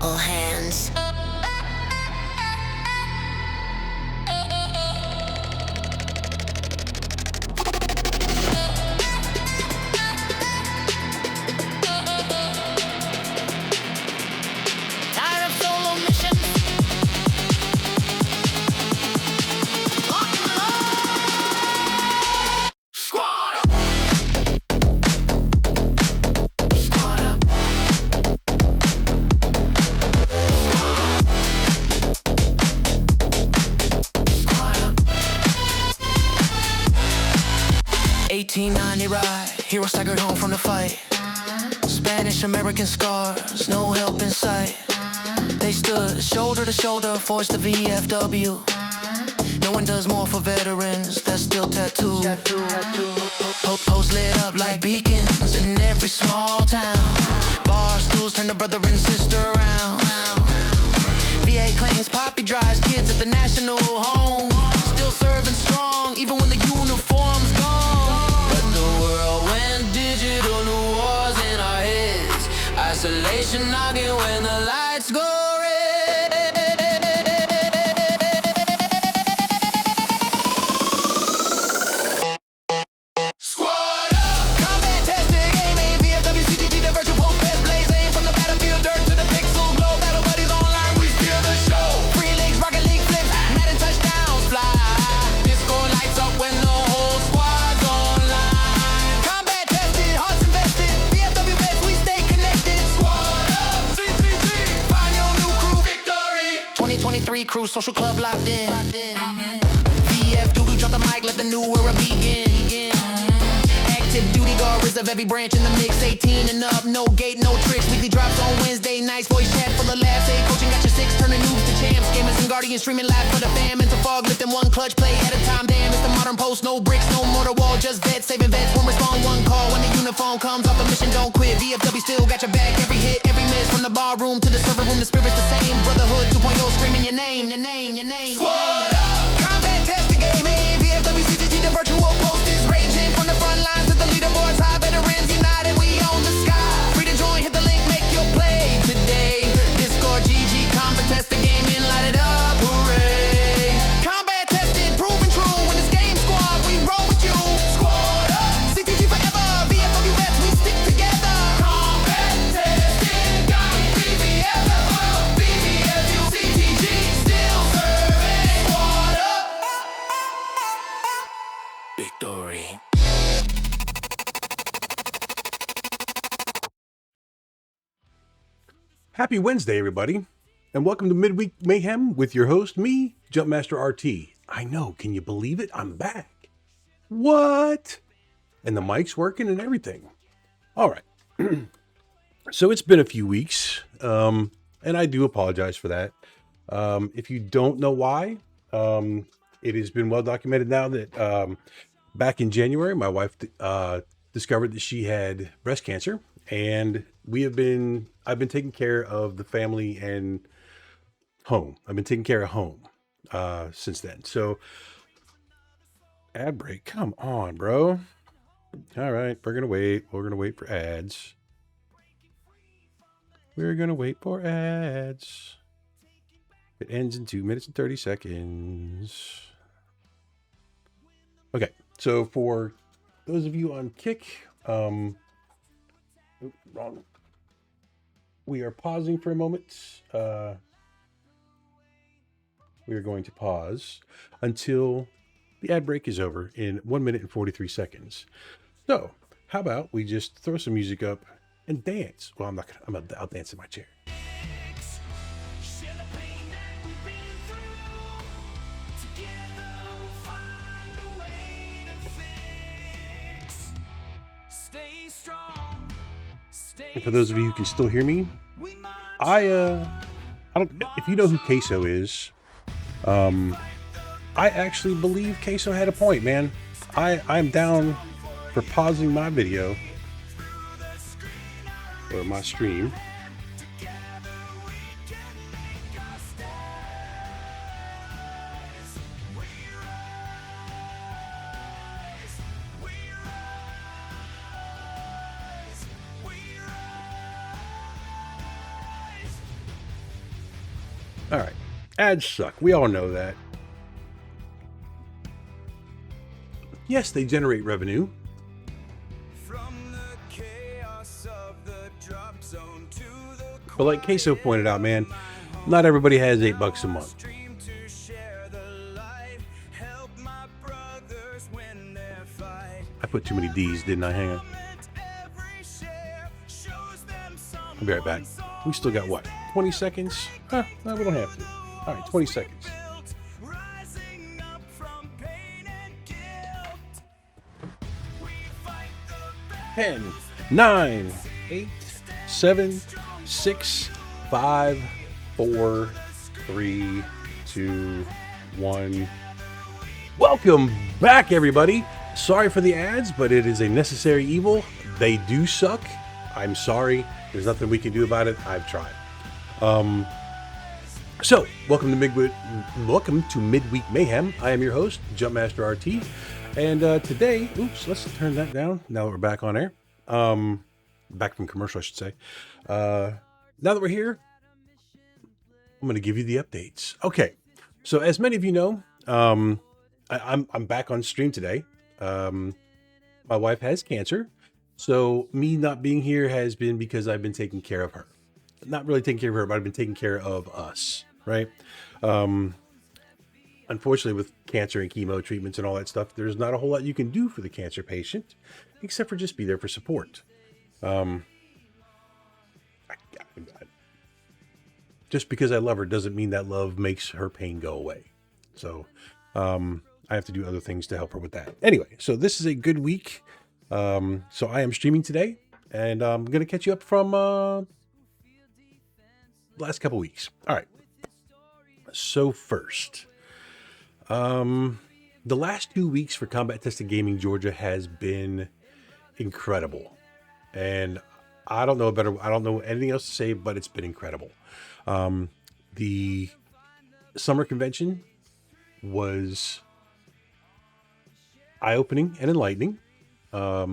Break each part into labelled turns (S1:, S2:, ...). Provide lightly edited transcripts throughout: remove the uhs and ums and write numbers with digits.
S1: All hands. Tired of solo missions. Lock and load. Squad up. Squad up. 1890 ride, hero staggered home from the fight. Spanish-American scars, no help in sight. They stood shoulder to shoulder, forged the VFW. No one does more for veterans, that's still tattooed. Posts lit up like beacons in every small town. Bar stools turn the brother and sister around. VA claims poppy drives kids at the national home. Still serving strong, even when the uniform's gone. But the world went digital, new wars in our heads. Isolation knocking when the lights go red. Squad up! Combat testing, aiming, VFW, CTG, the virtual post best blazing. From the battlefield dirt to the pixel glow. Battle buddies online, we steer the show. Free leagues, rocket league flips, Madden touchdowns fly. Disco lights up when the whole squad's online. Combat tested, hearts invested. VFW vets, we stay connected. Squad up! CTG, find your new crew. Victory! 2023 crew, social club locked in. VFW, drop the mic, let the new era begin. Active duty guard, reserve every branch in the mix. 18 and up, no gate, no tricks. Weekly drops on Wednesday nights. Voice chat full of laughs. Hey, coaching got your six, turning news to champs. Gamers and guardians streaming live for the fam. Into fog, lifting one clutch play at a time. Damn, it's the modern post. No bricks, no mortar wall. Just vets, saving vets. One respond, one call. When the uniform comes off the mission, don't quit. VFW still got your back. Every hit, every miss. From the bar room to the server room, the spirit's the same. Brotherhood 2.0, screaming your name, your name, your name. Squad up! Combat test the game. VFW CTG, the virtual post is raging. From the front lines to the leaderboards, high veterans united, we own the sky. Free to join, hit the link, make your play today. Discord GG, combat test the game and light it up, hooray. Combat tested, proven true. When this game squad, we roll with you. Squad up, CTG forever. VFW vets, we stick together. Combat tested, got BVFW, BVFW, CTG, still serving. Squad up. Victory.
S2: Happy Wednesday, everybody, and welcome to Midweek Mayhem with your host, me, Jumpmaster RT. I know, can you believe it? I'm back. What? And the mic's working and everything. All right. So it's been a few weeks, and I do apologize for that. If you don't know why, it has been well documented now that back in January, my wife discovered that she had breast cancer, and I've been taking care of the family and home. I've been taking care of home since then. So ad break, come on, bro. All right, we're gonna wait. We're gonna wait for ads. We're gonna wait for ads. It ends in 2 minutes and 30 seconds. Okay, so for those of you on Kick, wrong. We are pausing for a moment. We are going to pause until the ad break is over in 1 minute and 43 seconds. So, how about we just throw some music up and dance? Well, I'm not gonna. I'll dance in my chair. And for those of you who can still hear me, I don't. If you know who Queso is, I actually believe Queso had a point, man. I'm down for pausing my video or my stream. All right. Ads suck. We all know that. Yes, they generate revenue. But like Queso pointed out, man, not everybody has $8 a month. I put too many D's, didn't I? Hang on. I'll be right back. We still got what? 20 seconds? Huh, no, we don't have to. All right, 20 seconds. 10, 9, 8, 7, 6, 5, 4, 3, 2, 1. Welcome back, everybody. Sorry for the ads, but it is a necessary evil. They do suck. I'm sorry. There's nothing we can do about it. I've tried. So, welcome to Midweek Mayhem. I am your host, Jumpmaster RT. And today, let's turn that down now that we're back on air. Back from commercial, I should say. Now that we're here, I'm going to give you the updates. Okay, so as many of you know, I'm back on stream today. My wife has cancer, so me not being here has been because I've been taking care of her. Not really taking care of her, but I've been taking care of us, right? Unfortunately, with cancer and chemo treatments and all that stuff, there's not a whole lot you can do for the cancer patient, except for just be there for support. Just because I love her doesn't mean that love makes her pain go away. So I have to do other things to help her with that. Anyway, so this is a good week. So I am streaming today, and I'm going to catch you up from last couple weeks. All right. So first, the last 2 weeks for Combat Tested Gaming Georgia has been incredible. And I don't know anything else to say, but it's been incredible. The summer convention was eye-opening and enlightening. A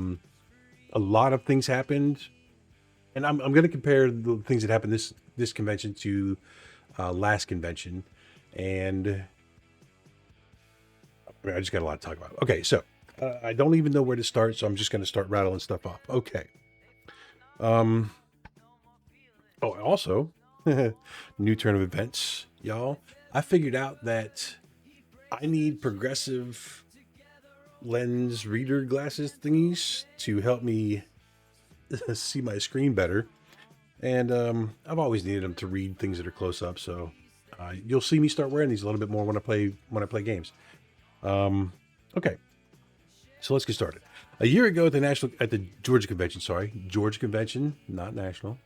S2: lot of things happened, and I'm going to compare the things that happened this convention to last convention, and I just got a lot to talk about. Okay, so I don't even know where to start, so I'm just going to start rattling stuff off. Okay. Also, new turn of events, y'all. I figured out that I need progressive lens reader glasses thingies to help me see my screen better. And I've always needed them to read things that are close up, so you'll see me start wearing these a little bit more when I play games. Okay, so let's get started. A year ago at the Georgia Convention, not national.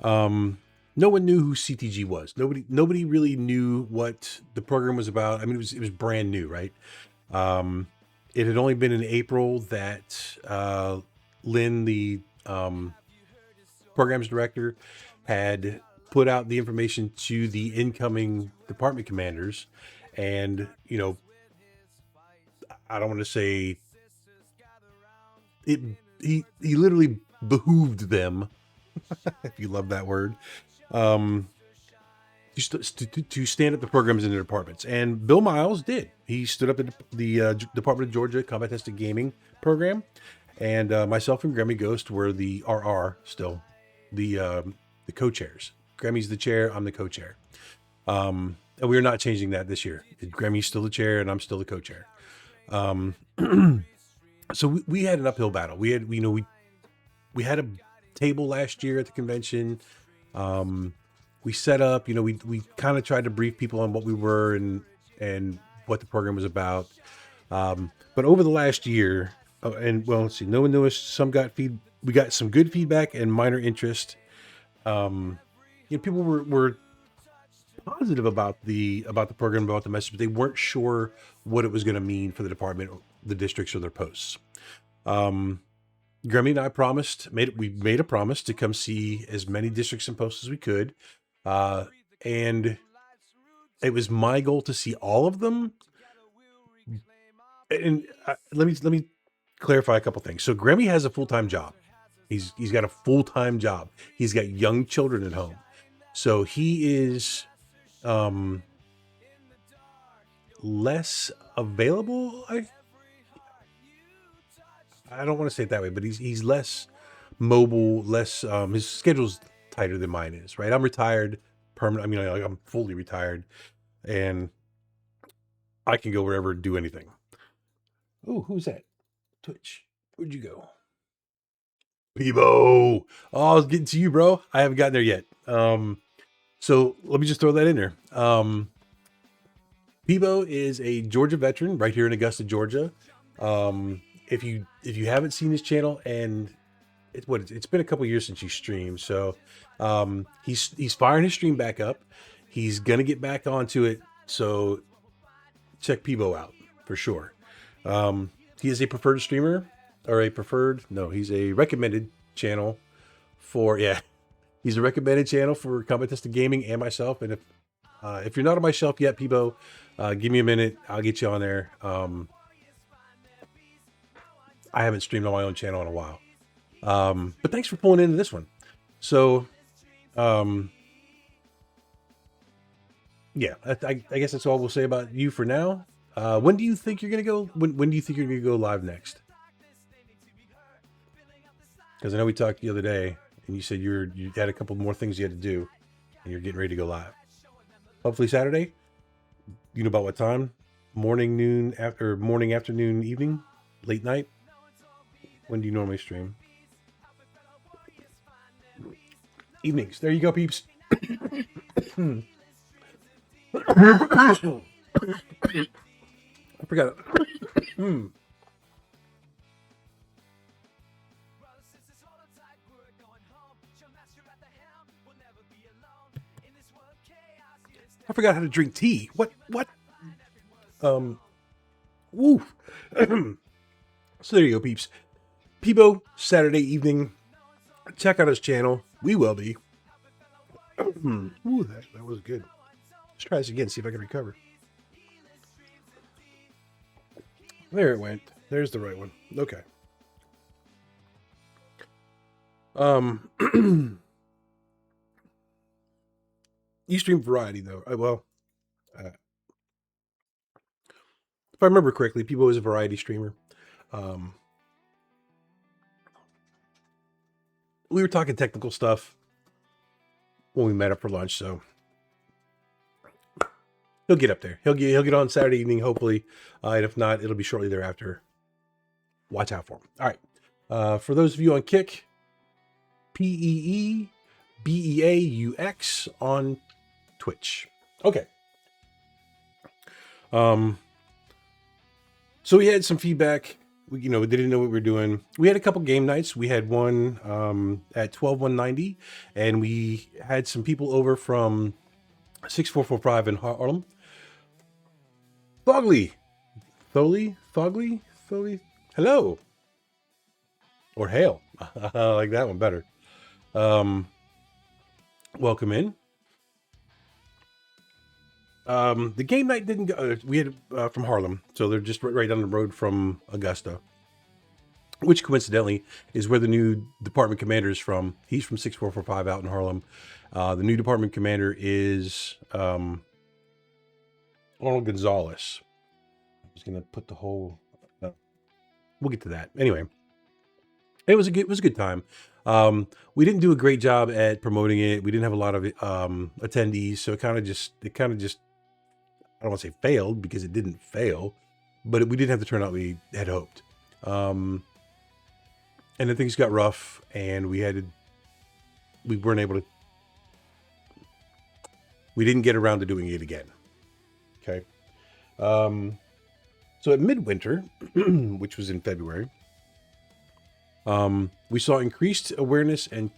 S2: No one knew who CTG was. Nobody really knew what the program was about. I mean, it was brand new, right? It had only been in April that Lynn, the programs director, had put out the information to the incoming department commanders, and I don't want to say it. He literally behooved them, if you love that word, to stand up the programs in their departments. And Bill Miles did. He stood up in the Department of Georgia Combat Tested Gaming program, and myself and Gremmie Ghost were the still the co-chairs. Gremmie's the chair. I'm the co-chair. And we're not changing that this year. Gremmie's still the chair, and I'm still the co-chair. So we had an uphill battle. We had a table last year at the convention. We set up, we kind of tried to brief people on what we were and what the program was about. But over the last year, let's see, no one knew us. Some we got some good feedback and minor interest. People were positive about the program, about the message, but they weren't sure what it was going to mean for the department, the districts, or their posts. Gremmie and I made a promise to come see as many districts and posts as we could. And it was my goal to see all of them. And let me clarify a couple things. So Gremmie has a full-time job. He's got a full-time job. He's got young children at home. So he is less available. I don't want to say it that way, but he's less mobile, less his schedule's tighter than mine is, right? I'm retired permanent. I mean, I'm fully retired and I can go wherever and do anything. Oh, who's that? Twitch. Where'd you go? PeeBeaux. Oh, I was getting to you, bro. I haven't gotten there yet. So let me just throw that in there. PeeBeaux is a Georgia veteran right here in Augusta, Georgia. If you haven't seen his channel, and it's been a couple years since you streamed, so he's firing his stream back up. He's gonna get back onto it, so check PeeBeaux out for sure. He is a preferred streamer, or he's a recommended channel for he's a recommended channel for Combat Tested Gaming and myself. And if you're not on my shelf yet, PeeBeaux, give me a minute, I'll get you on there. I haven't streamed on my own channel in a while. But thanks for pulling into this one. So, yeah, I guess that's all we'll say about you for now. When do you think you're going to go? When do you think you're going to go live next? Because I know we talked the other day and you said you had a couple more things you had to do and you're getting ready to go live. Hopefully Saturday. You know about what time? Morning, noon, morning, afternoon, evening, late night? When do you normally stream? Evenings. There you go, peeps. I forgot. I forgot how to drink tea. What? Woo. So there you go, peeps. PeeBeaux, Saturday evening. Check out his channel. We will be. Ooh, that was good. Let's try this again, see if I can recover. There it went. There's the right one. Okay. You stream variety though. If I remember correctly, PeeBeaux is a variety streamer. We were talking technical stuff when we met up for lunch, so he'll get up there. He'll get on Saturday evening, hopefully, and if not, it'll be shortly thereafter. Watch out for him. All right. For those of you on Kick, PeeBeaux on Twitch. Okay. So we had some feedback. We didn't know what we were doing. We had a couple game nights. We had one at 12-190, and we had some people over from 6445 in Harlem. Thogly. Hello. Or hail. I like that one better. Welcome in. The game night didn't go. We had from Harlem, so they're just right down the road from Augusta, which coincidentally is where the new department commander is from. He's from 6445 out in Harlem. The new department commander is Arnold Gonzalez. I was gonna put the whole. We'll get to that anyway. It was a good time. We didn't do a great job at promoting it. We didn't have a lot of attendees, so it kind of just. I don't want to say failed because it didn't fail, but we didn't have the turnout we had hoped. And then things got rough and we weren't able to, we didn't get around to doing it again. Okay. So at midwinter, which was in February, we saw increased awareness and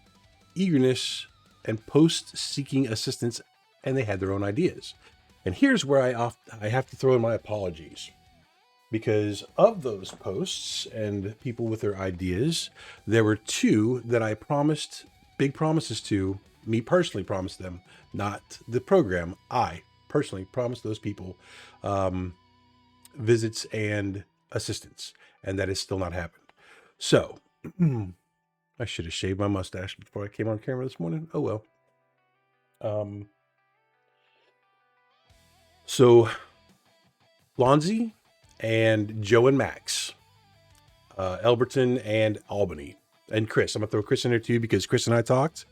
S2: eagerness and posts seeking assistance, and they had their own ideas. And here's where I have to throw in my apologies, because of those posts and people with their ideas, there were two that I promised big promises to. Me personally promised them, not the program. I personally promised those people visits and assistance, and that has still not happened. So I should have shaved my mustache before I came on camera this morning. Oh well. So Lonzy and Joe and Max, Elberton and Albany, and Chris. I'm gonna throw Chris in there too because Chris and I talked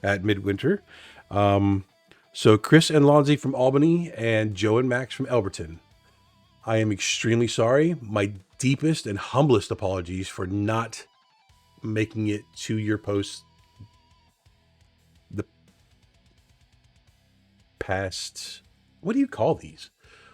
S2: at Midwinter. So Chris and Lonzy from Albany and Joe and Max from Elberton. I am extremely sorry. My deepest and humblest apologies for not making it to your post the past. What do you call these?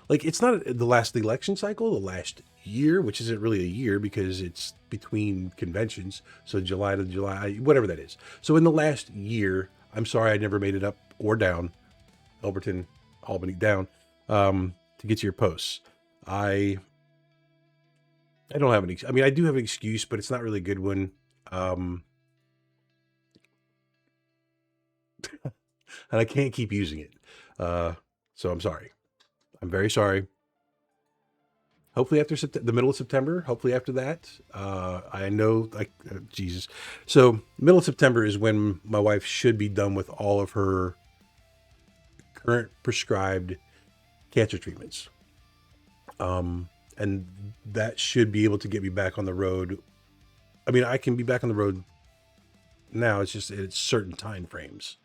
S2: Like, it's not the last election cycle, the last year, which isn't really a year because it's between conventions. So July to July, whatever that is. So in the last year, I'm sorry I never made it up or down, Elberton, Albany down, to get to your posts. I don't have any. I mean, I do have an excuse, but it's not really a good one. And I can't keep using it. So I'm sorry. I'm very sorry. Hopefully after the middle of September, hopefully after that, I know, like, Jesus. So middle of September is when my wife should be done with all of her current prescribed cancer treatments. And that should be able to get me back on the road. I mean, I can be back on the road now. It's just it's certain time frames.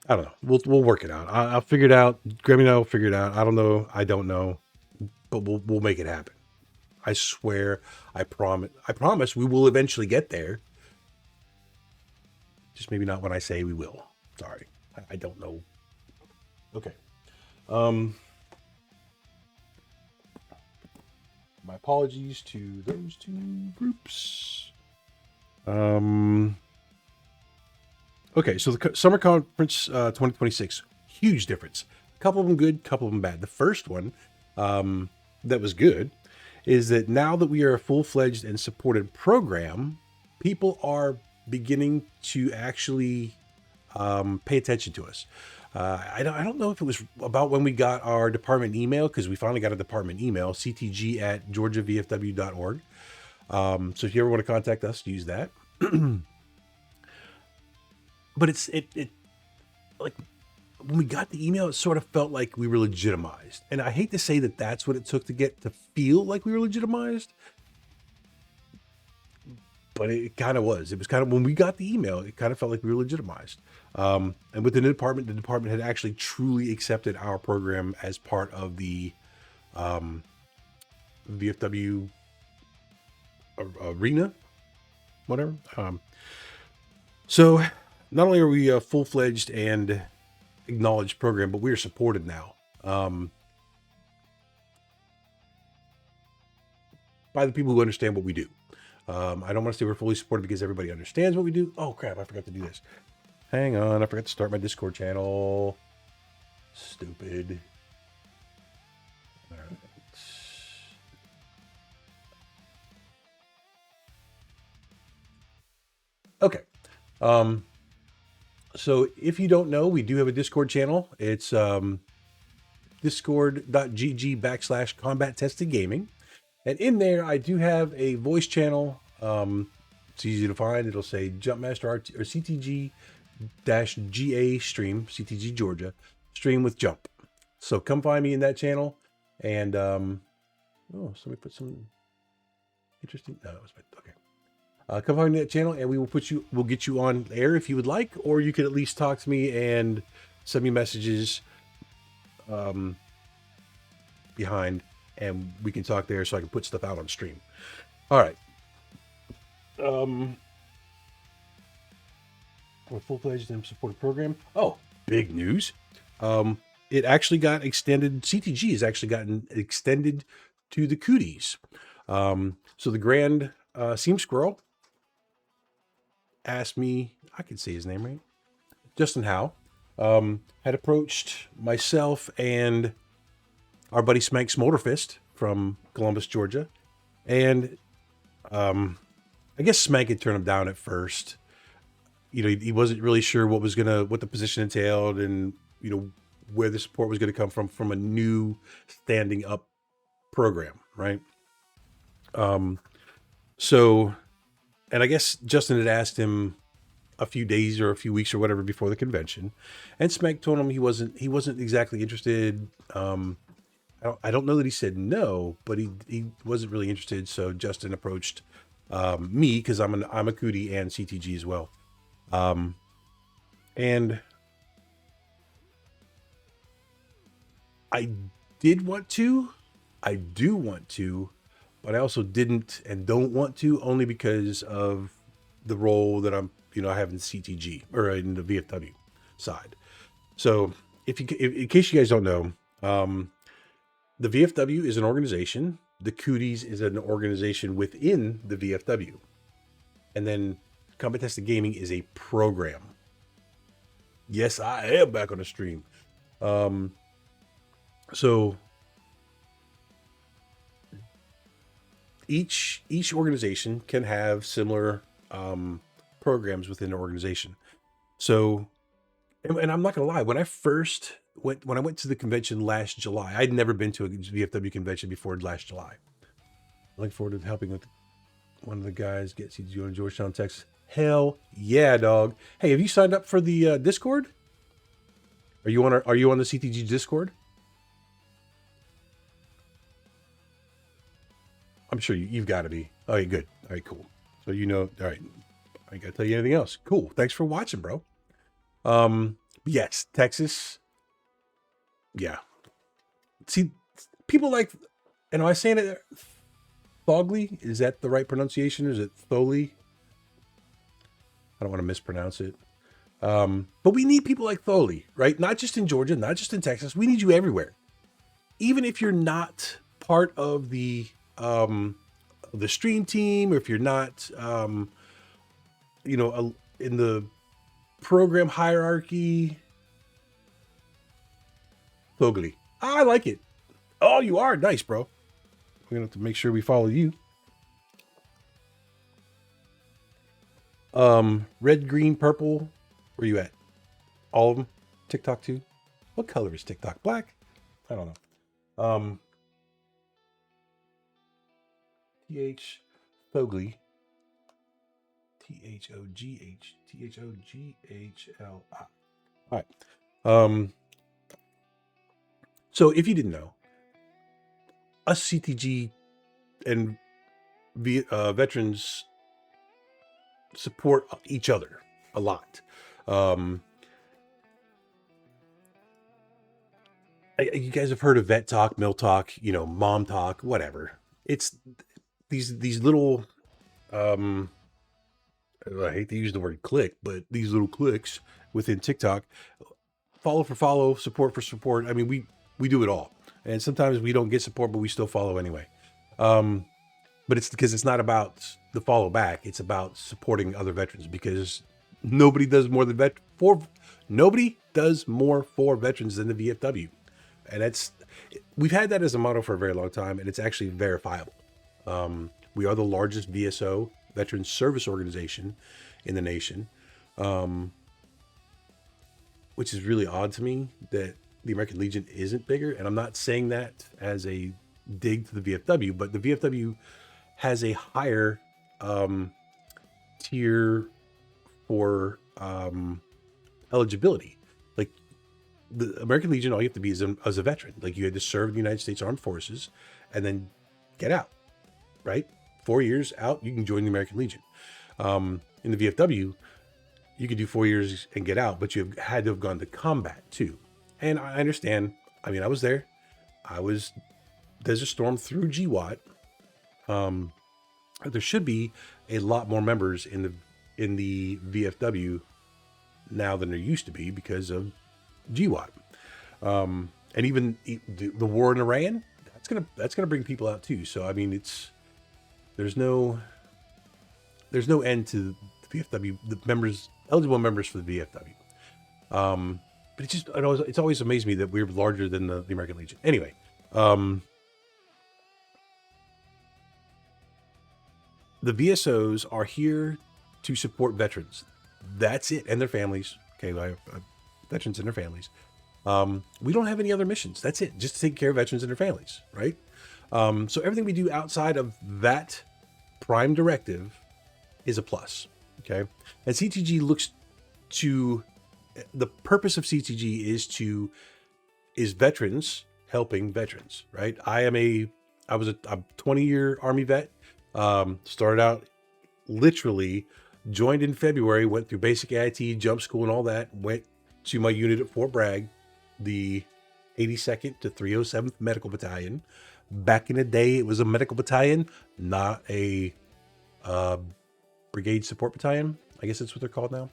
S2: I don't know. We'll work it out. I'll figure it out. Gremmie and I will figure it out. I don't know. I don't know, but we'll make it happen. I swear. I promise. We will eventually get there. Just maybe not when I say we will. Sorry. I don't know. Okay. My apologies to those two groups. Okay, so the Summer Conference 2026, huge difference. A couple of them good, couple of them bad. The first one that was good is that now that we are a full-fledged and supported program, people are beginning to actually pay attention to us. I don't know if it was about when we got our department email, because we finally got a department email, ctg@georgiavfw.org. So if you ever want to contact us, use that. But it like when we got the email, it sort of felt like we were legitimized. And I hate to say that that's what it took to get to feel like we were legitimized, but it kind of was. It was kind of, when we got the email, it kind of felt like we were legitimized. And with the department had actually truly accepted our program as part of the VFW arena, whatever. So not only are we a full-fledged and acknowledged program, but we are supported now by the people who understand what we do. I don't want to say we're fully supported because everybody understands what we do. Oh crap, I forgot to do this. Hang on, I forgot to start my Discord channel. Stupid. All right. Okay. So if you don't know, we do have a Discord channel. It's discord.gg/combat tested gaming. And in there, I do have a voice channel. It's easy to find. It'll say Jumpmaster RT or CTG-GA stream, CTG Georgia, stream with Jump. So come find me in that channel. And, oh, somebody put some interesting, no, that was okay. Come find me that channel and we'll get you on air if you would like, or you could at least talk to me and send me messages behind, and we can talk there so I can put stuff out on stream. All right. A full-fledged and supported program. Oh, big news. It actually got extended. CTG has actually gotten extended to the cooties. So the Grand Seam Squirrel asked me, I can say his name right, Justin Howe, had approached myself and our buddy Smank Smolderfist from Columbus, Georgia. And I guess Smank had turned him down at first. You know, he wasn't really sure what the position entailed, and, you know, where the support was going to come from a new standing up program, right? So, and I guess Justin had asked him a few days or a few weeks or whatever before the convention, and Smek told him he wasn't exactly interested. I don't know that he said no, but he wasn't really interested. So Justin approached me because I'm a cootie and CTG as well, and I did want to, I do want to, but I also didn't and don't want to, only because of the role that I have in CTG or in the VFW side. So in case you guys don't know, the VFW is an organization. The Cooties is an organization within the VFW. And then Combat Tested Gaming is a program. Yes, I am back on the stream. So each organization can have similar programs within the organization. So, and I'm not gonna lie, when I went to the convention last July, I'd never been to a VFW convention before last July. Looking forward to helping with one of the guys get CTG in Georgetown, Texas. Hell yeah, dog. Hey, have you signed up for the Discord? Are you on the CTG Discord? I'm sure you've got to be. All right, good. All right, cool. So all right. I ain't got to tell you anything else. Cool. Thanks for watching, bro. Yes, Texas. Yeah. See, people like, and am I saying it Thogley? Is that the right pronunciation? Is it Tholi? I don't want to mispronounce it. But we need people like Tholi, right? Not just in Georgia, not just in Texas. We need you everywhere. Even if you're not part of the stream team, or if you're not, in the program hierarchy. Thogley. I like it. Oh, you are nice, bro. We're gonna have to make sure we follow you. Red, green, purple. Where you at? All of them? TikTok too? What color is TikTok? Black? I don't know. TH Thogley. THOGHTHOGHLI. All right. So if you didn't know, us CTG and veterans support each other a lot. You guys have heard of Vet Talk, Mill Talk, Mom Talk, whatever. It's these little, I hate to use the word click, but these little clicks within TikTok, follow for follow, support for support. I mean, we do it all. And sometimes we don't get support, but we still follow anyway. But it's because it's not about the follow back. It's about supporting other veterans, because nobody does more for veterans than the VFW. And we've had that as a motto for a very long time, and it's actually verifiable. We are the largest VSO, Veterans Service Organization, in the nation, which is really odd to me that the American Legion isn't bigger. And I'm not saying that as a dig to the VFW, but the VFW has a higher tier for eligibility. Like the American Legion, all you have to be is as a veteran. Like you had to serve in the United States Armed Forces and then get out, right? 4 years out, you can join the American Legion. In the VFW, you could do 4 years and get out, but you had to have gone to combat too. And I understand. I mean, I was there. I was Desert Storm through GWAT. There should be a lot more members in the VFW now than there used to be because of GWAT. And even the war in Iran, that's gonna bring people out too. So I mean, there's no end to the VFW, eligible members for the VFW. But it's always amazed me that we're larger than the American Legion. Anyway, the VSOs are here to support veterans. That's it, and their families. Okay, veterans and their families. We don't have any other missions. That's it, just to take care of veterans and their families, right? So everything we do outside of that prime directive is a plus. Okay. And CTG looks to, the purpose of CTG is veterans helping veterans, right? I'm 20-year Army vet. Started out literally, joined in February, went through basic AIT, jump school and all that, went to my unit at Fort Bragg, the 82nd to 307th Medical Battalion. Back in the day, it was a medical battalion, not a brigade support battalion. I guess that's what they're called now.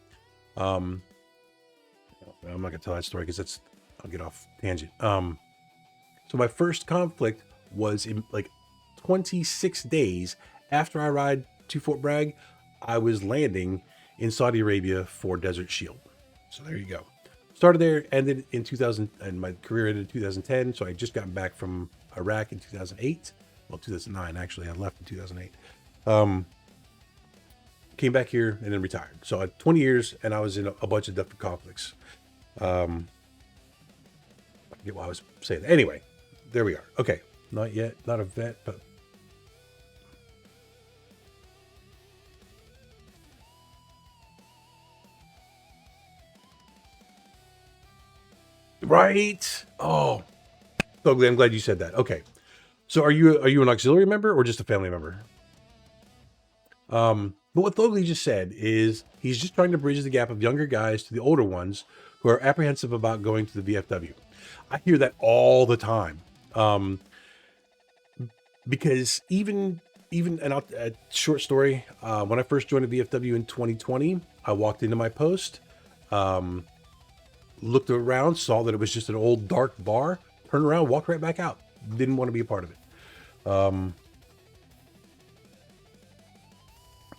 S2: I'm not gonna tell that story because I'll get off tangent. So my first conflict was in like 26 days after I arrived to Fort Bragg. I was landing in Saudi Arabia for Desert Shield. So there you go. Started there, ended in 2000, and my career ended in 2010. So I just gotten back from Iraq in 2008. Well, 2009 actually. I left in 2008. Came back here and then retired. So I had 20 years, and I was in a bunch of different conflicts. I forget what I was saying. Anyway, there we are. Okay, not yet, not a vet, but right. Oh, so I'm glad you said that. Okay, so are you an auxiliary member or just a family member? But what Thogly just said is he's just trying to bridge the gap of younger guys to the older ones who are apprehensive about going to the VFW. I hear that all the time. Because even a short story, when I first joined the VFW in 2020, I walked into my post, looked around, saw that it was just an old dark bar, turned around, walked right back out. Didn't want to be a part of it.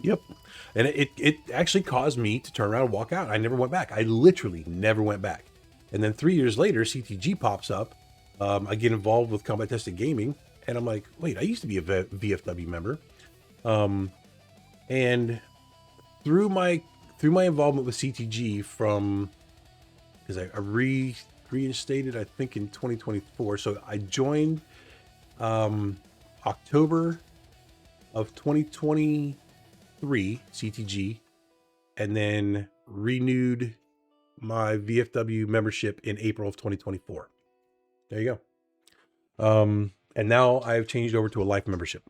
S2: Yep. And it actually caused me to turn around and walk out. I never went back. I literally never went back. And then 3 years later, CTG pops up. I get involved with combat tested gaming, and I'm like, wait, I used to be a VFW member. And through my involvement with CTG because I reinstated, I think in 2024. So I joined October of 2023 CTG, and then renewed my VFW membership in April of 2024. There you go. And now I've changed over to a life membership.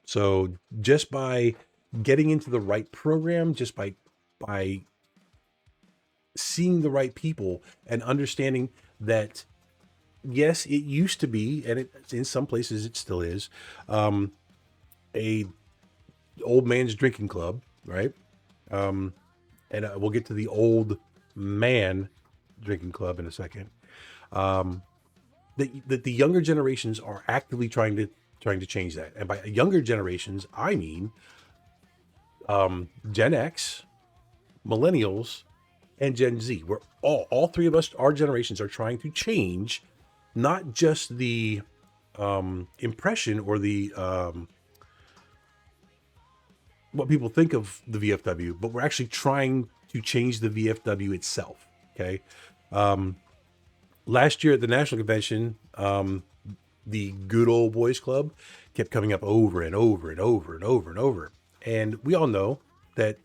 S2: So just by getting into the right program, just by seeing the right people and understanding that, yes, it used to be, and in some places it still is, a old man's drinking club, right? And we'll get to the old man drinking club in a second. That the younger generations are actively trying to change that. And by younger generations, I mean Gen X, millennials, and Gen Z. We're all three of us, our generations are trying to change not just the impression or the what people think of the VFW, but we're actually trying to change the VFW itself. Okay. Last year at the national convention, the good old boys club kept coming up over and over and over and over and over. And we all know that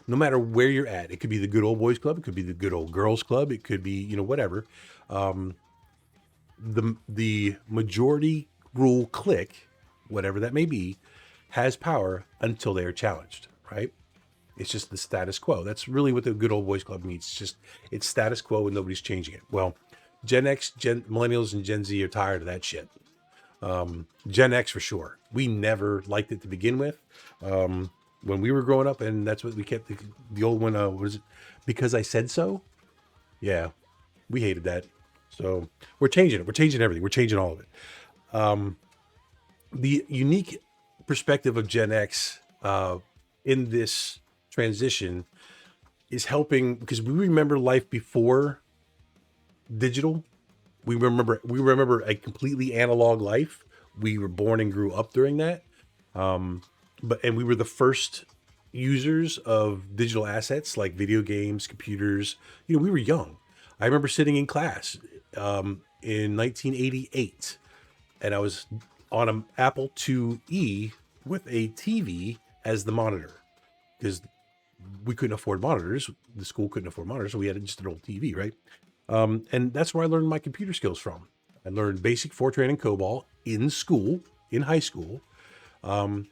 S2: no matter where you're at, it could be the good old boys club, it could be the good old girls club, it could be, whatever. The majority rule clique, whatever that may be, has power until they are challenged, right? It's just the status quo. That's really what the good old boys club means. It's status quo and nobody's changing it. Well, Gen X, millennials, and Gen Z are tired of that shit. Gen X for sure. We never liked it to begin with. When we were growing up, and that's what we kept, the old one, what is it? Because I said so? Yeah, we hated that. So we're changing it. We're changing everything. We're changing all of it. The unique perspective of Gen X in this transition is helping, because we remember life before digital. We remember a completely analog life. We were born and grew up during that. And we were the first users of digital assets like video games, computers. We were young. I remember sitting in class in 1988, and I was on an Apple IIe with a TV as the monitor, because we couldn't afford monitors. The school couldn't afford monitors, so we had just an old TV, right? And that's where I learned my computer skills from. I learned basic Fortran and COBOL in school, in high school. And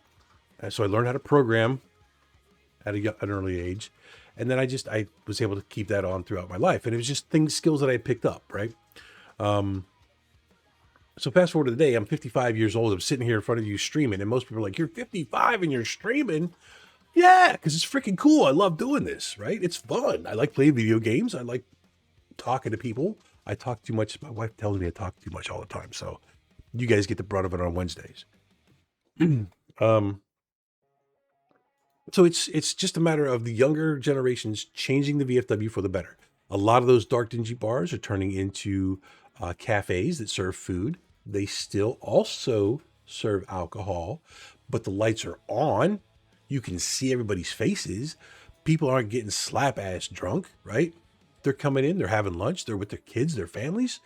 S2: so I learned how to program at an early age. And then I was able to keep that on throughout my life. And it was just skills that I picked up, right? So fast forward to today, I'm 55 years old. I'm sitting here in front of you streaming. And most people are like, you're 55 and you're streaming? Yeah, because it's freaking cool. I love doing this, right? It's fun. I like playing video games. I like talking to people. I talk too much. My wife tells me I talk too much all the time. So you guys get the brunt of it on Wednesdays. So it's just a matter of the younger generations changing the VFW for the better. A lot of those dark, dingy bars are turning into cafes that serve food. They still also serve alcohol, but the lights are on. You can see everybody's faces. People aren't getting slap ass drunk, right? They're coming in, they're having lunch, they're with their kids, their families.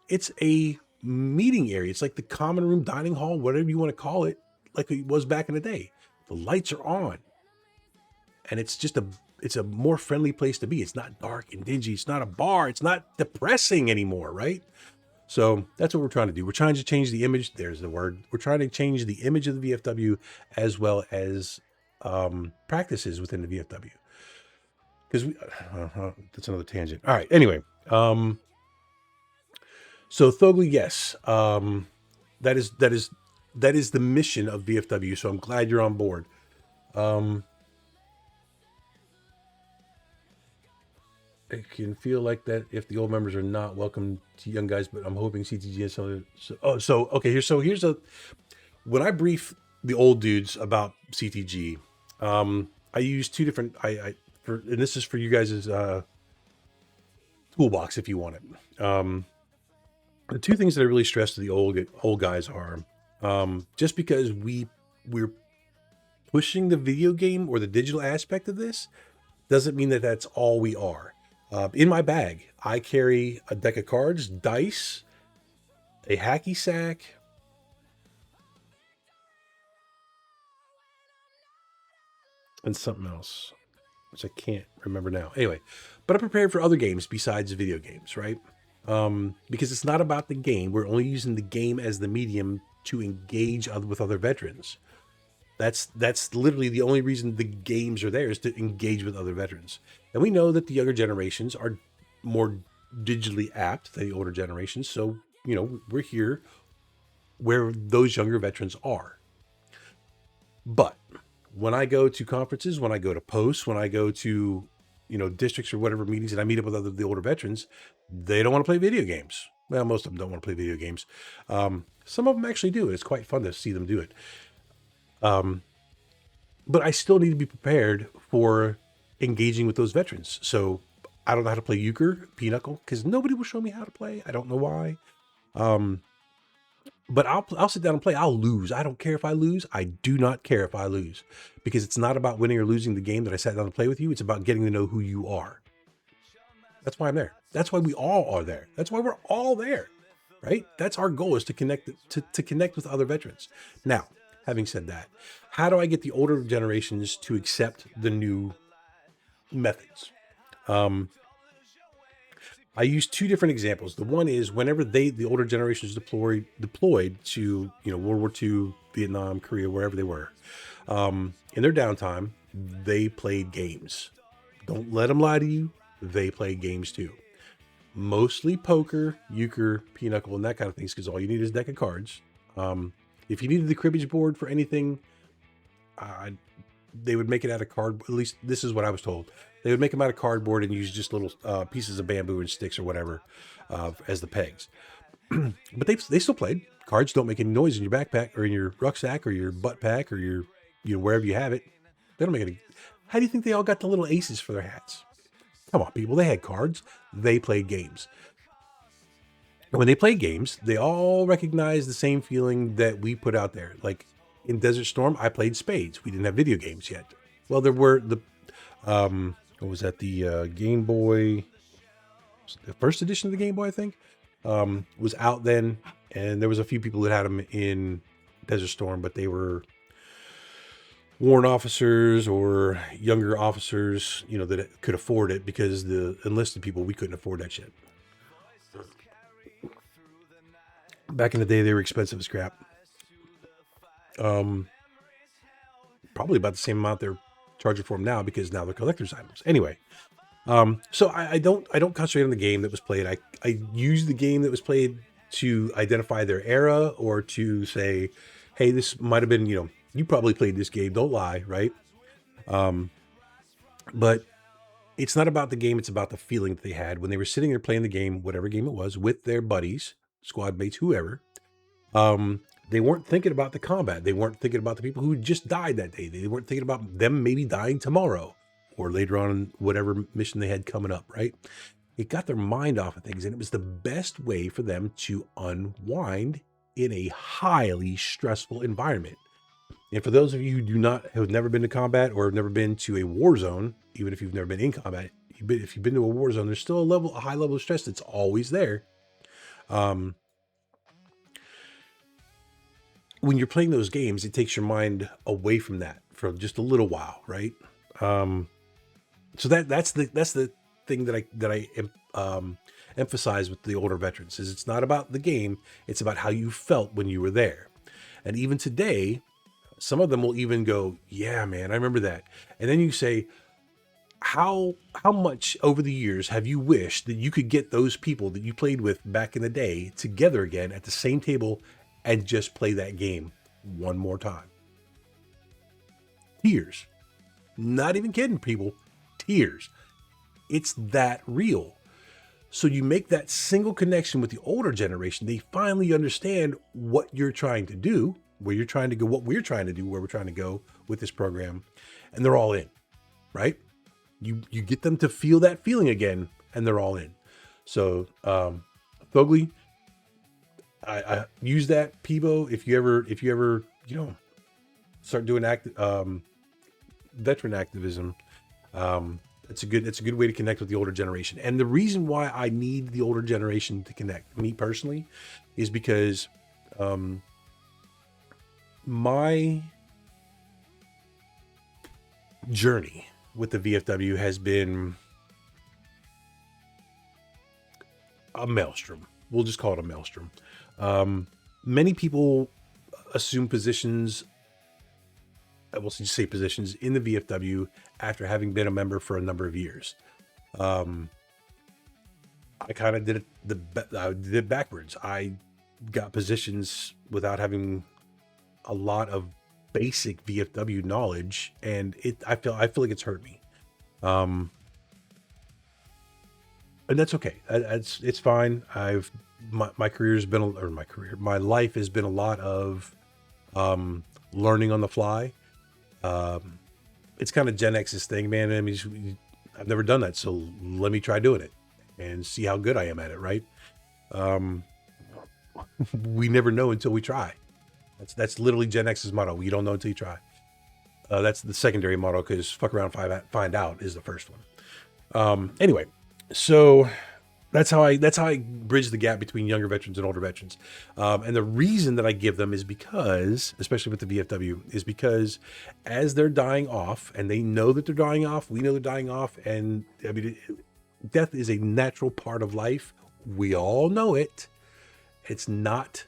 S2: It's a meeting area. It's like the common room, dining hall, whatever you want to call it, like it was back in the day. The lights are on. And it's just it's a more friendly place to be. It's not dark and dingy. It's not a bar. It's not depressing anymore, right? So that's what we're trying to do. We're trying to change the image. There's the word. We're trying to change the image of the VFW as well as practices within the VFW. Because that's another tangent. All right. Anyway, so Thogly, yes, that is the mission of VFW. So I'm glad you're on board. It can feel like that if the old members are not welcome to young guys, but I'm hoping CTG is something. Here's when I brief the old dudes about CTG, I use two different, and this is for you guys' toolbox if you want it. The two things that I really stress to the old guys are, just because we're pushing the video game or the digital aspect of this doesn't mean that that's all we are. In my bag, I carry a deck of cards, dice, a hacky sack, and something else, which I can't remember now. Anyway, but I'm prepared for other games besides video games, right? Because it's not about the game. We're only using the game as the medium to engage with other veterans. That's literally the only reason the games are there, is to engage with other veterans. And we know that the younger generations are more digitally apt than the older generations. So, we're here where those younger veterans are. But when I go to conferences, when I go to posts, when I go to, districts or whatever meetings, and I meet up with the older veterans, they don't want to play video games. Well, most of them don't want to play video games. Some of them actually do. It's quite fun to see them do it. But I still need to be prepared for engaging with those veterans. So I don't know how to play euchre, pinochle, because nobody will show me how to play. I don't know why. But I'll sit down and play. I'll lose. I don't care if I lose. I do not care if I lose, because it's not about winning or losing the game that I sat down to play with you. It's about getting to know who you are. That's why I'm there. That's why we all are there. That's why we're all there, right? That's our goal, is to connect to connect with other veterans. Now, having said that, how do I get the older generations to accept the new methods? I use two different examples. The one is whenever the older generations deployed to, World War II, Vietnam, Korea, wherever they were, in their downtime, they played games. Don't let them lie to you. They played games too. Mostly poker, euchre, pinochle, and that kind of things, because all you need is a deck of cards. If you needed the cribbage board for anything, they would make it out of card. At least this is what I was told. They would make them out of cardboard and use just little pieces of bamboo and sticks or whatever as the pegs. But they still played. Cards don't make any noise in your backpack or in your rucksack or your butt pack or your wherever you have it. They don't make any. How do you think they all got the little aces for their hats? Come on, people. They had cards. They played games. And when they played games, they all recognized the same feeling that we put out there. Like in Desert Storm, I played spades. We didn't have video games yet. Well, there were what was that? The Game Boy, the first edition of the Game Boy, I think, was out then. And there was a few people that had them in Desert Storm, but they were, warrant officers or younger officers, that could afford it, because the enlisted people, we couldn't afford that shit. Back in the day, they were expensive as crap. Probably about the same amount they're charging for them now, because now they're collector's items. Anyway, so I don't concentrate on the game that was played. I use the game that was played to identify their era, or to say, hey, this might have been, you probably played this game, don't lie, right? But it's not about the game, it's about the feeling that they had when they were sitting there playing the game, whatever game it was, with their buddies, squad mates, whoever. They weren't thinking about the combat. They weren't thinking about the people who just died that day. They weren't thinking about them maybe dying tomorrow or later on in whatever mission they had coming up, right? It got their mind off of things, and it was the best way for them to unwind in a highly stressful environment. And for those of you who have never been to combat, or have never been to a war zone, even if you've never been in combat, if you've been to a war zone, there's still a high level of stress that's always there. When you're playing those games, it takes your mind away from that for just a little while, right? So that's the thing that I emphasize with the older veterans, is it's not about the game, it's about how you felt when you were there. And even today, some of them will even go, yeah, man, I remember that. And then you say, how much over the years have you wished that you could get those people that you played with back in the day together again at the same table and just play that game one more time? Tears. Not even kidding, people. Tears. It's that real. So you make that single connection with the older generation. They finally understand what you're trying to do, where you're trying to go, what we're trying to do, where we're trying to go with this program, and they're all in, right? You get them to feel that feeling again, and they're all in. So, Thogly, I use that. PeeBeaux, if you ever start doing veteran activism, it's a good way to connect with the older generation. And the reason why I need the older generation to connect, me personally, is because my journey with the VFW has been a maelstrom. We'll just call it a maelstrom. Many people assume positions, I will just say positions, in the VFW after having been a member for a number of years. I kind of did it backwards. I got positions without having a lot of basic VFW knowledge, and I feel like it's hurt me. And that's okay. It's fine. My life has been a lot of learning on the fly. It's kind of Gen X's thing, man. I mean, I've never done that, so let me try doing it and see how good I am at it, right? We never know until we try. That's literally Gen X's motto. You don't know until you try. That's the secondary motto, because fuck around, find out is the first one. Anyway, so that's how I bridge the gap between younger veterans and older veterans. And the reason that I give them is because, especially with the VFW, is because as they're dying off, and they know that they're dying off, we know they're dying off, and I mean, death is a natural part of life. We all know it. It's not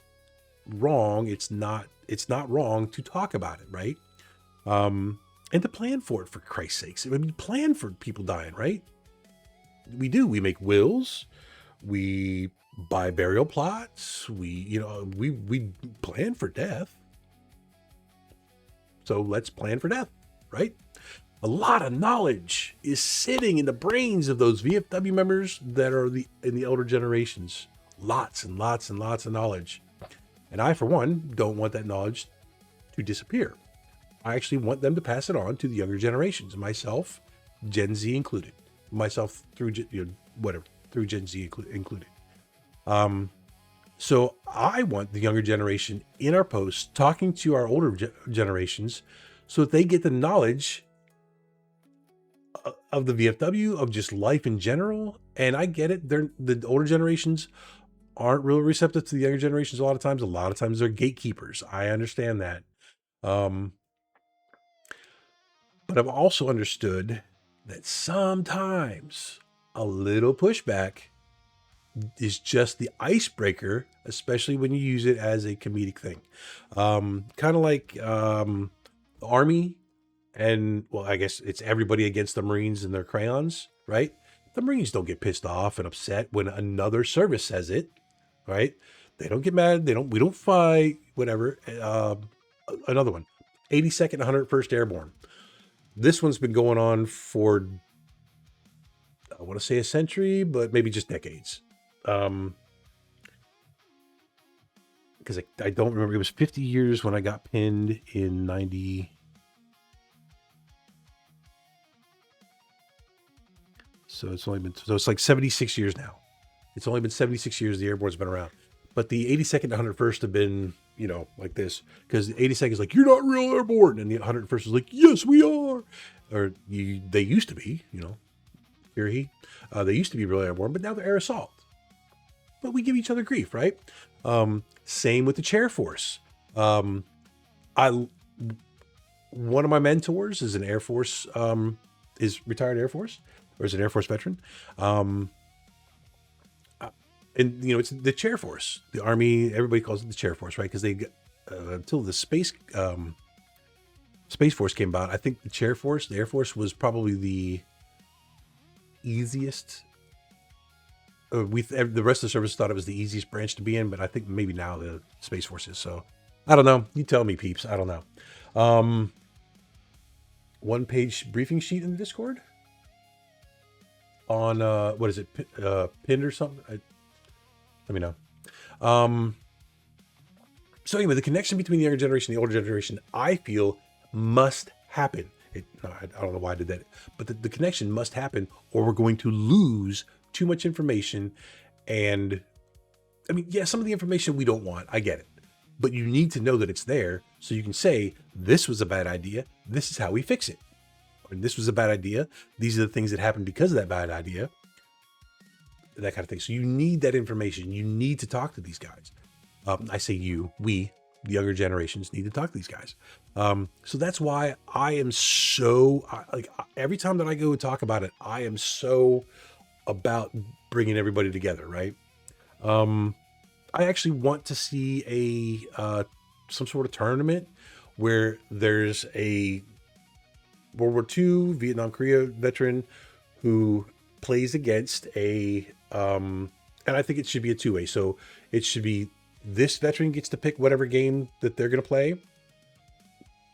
S2: wrong. It's not wrong to talk about it, right? And to plan for it, for Christ's sakes. I mean, plan for people dying, right? We do. We make wills. We buy burial plots. We plan for death. So let's plan for death, right? A lot of knowledge is sitting in the brains of those VFW members that are in the older generations. Lots and lots and lots of knowledge. And I, for one, don't want that knowledge to disappear. I actually want them to pass it on to the younger generations, myself, Gen Z included. Myself through Gen Z included. So I want the younger generation in our posts talking to our older generations, so that they get the knowledge of the VFW, of just life in general. And I get it. The older generations aren't really receptive to the younger generations a lot of times. They're gatekeepers. I understand that. But I've also understood that sometimes a little pushback is just the icebreaker, especially when you use it as a comedic thing. Kind of like the Army, and well, I guess it's everybody against the Marines and their crayons, right? The Marines don't get pissed off and upset when another service says it, right? They don't get mad. We don't fight, whatever. Another one, 82nd, 101st Airborne. This one's been going on for, I want to say a century, but maybe just decades. Because I don't remember. It was 50 years when I got pinned in 90. So it's like 76 years now. It's only been 76 years the Airborne's been around. But the 82nd and 101st have been, like this. Because the 82nd is like, you're not real Airborne. And the 101st is like, yes, we are. Or they used to be, here they used to be real Airborne, but now they're Air Assault. But we give each other grief, right? Same with the Chair Force. One of my mentors is an Air Force, is retired Air Force, or is an Air Force veteran. And it's the Chair Force. The Army, everybody calls it the Chair Force, right? Because they until the Space Force came about, I think the Chair Force, the Air Force, was probably the easiest. The rest of the service thought it was the easiest branch to be in, but I think maybe now the Space Force is. So I don't know. You tell me, peeps. I don't know. One-page briefing sheet in the Discord on what is it? Pinned or something? Let me know. So anyway, the connection between the younger generation and the older generation, I feel, must happen. I don't know why I did that, but the connection must happen, or we're going to lose too much information. And I mean, yeah, some of the information we don't want, I get it, but you need to know that it's there so you can say, this was a bad idea. This is how we fix it. Or this was a bad idea. These are the things that happened because of that bad idea. That kind of thing. So you need that information. You need to talk to these guys. I say we, the younger generations, need to talk to these guys. So that's why I am so, every time that I go and talk about it, I am so about bringing everybody together, right? I actually want to see some sort of tournament where there's a World War II Vietnam Korea veteran who plays against and I think it should be a two-way. So it should be this veteran gets to pick whatever game that they're going to play,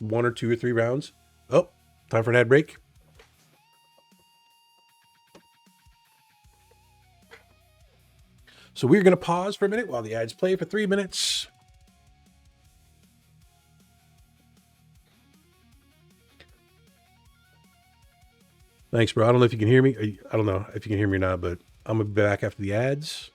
S2: 1 or 2 or 3 rounds. Oh, time for an ad break. So we're going to pause for a minute while the ads play for 3 minutes. Thanks, bro. I don't know if you can hear me. I don't know if you can hear me or not, but I'm going to be back after the ads.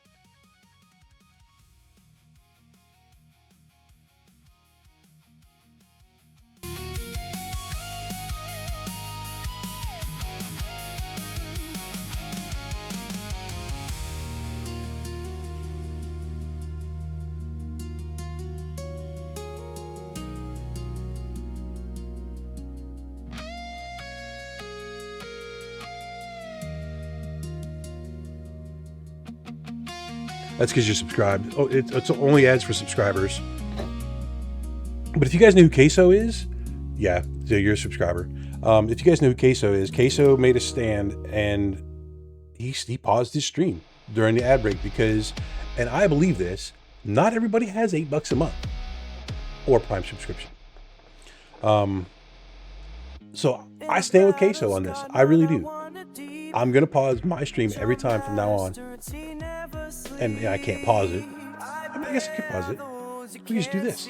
S2: That's because you're subscribed. Oh, it's only ads for subscribers. But if you guys know who Queso is, yeah, so you're a subscriber. If you guys know who Queso is, Queso made a stand and he paused his stream during the ad break because, and I believe this, not everybody has $8 a month or Prime subscription. So I stand with Queso on this. I really do. I'm going to pause my stream every time from now on. And I can't pause it. I mean, I guess I could pause it. We can just do this.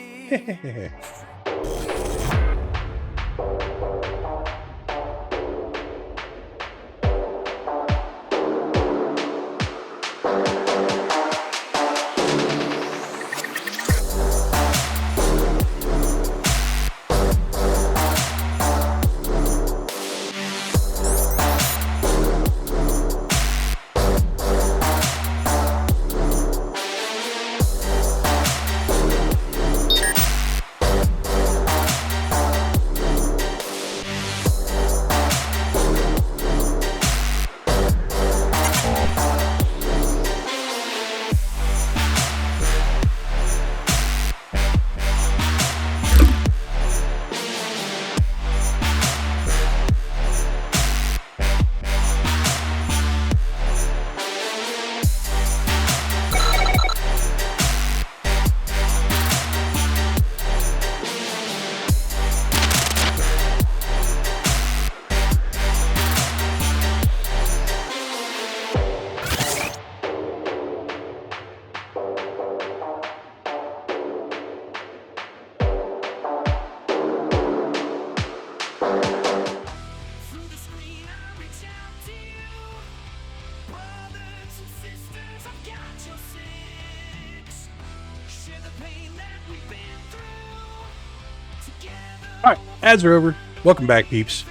S2: All right, ads are over. Welcome back, peeps.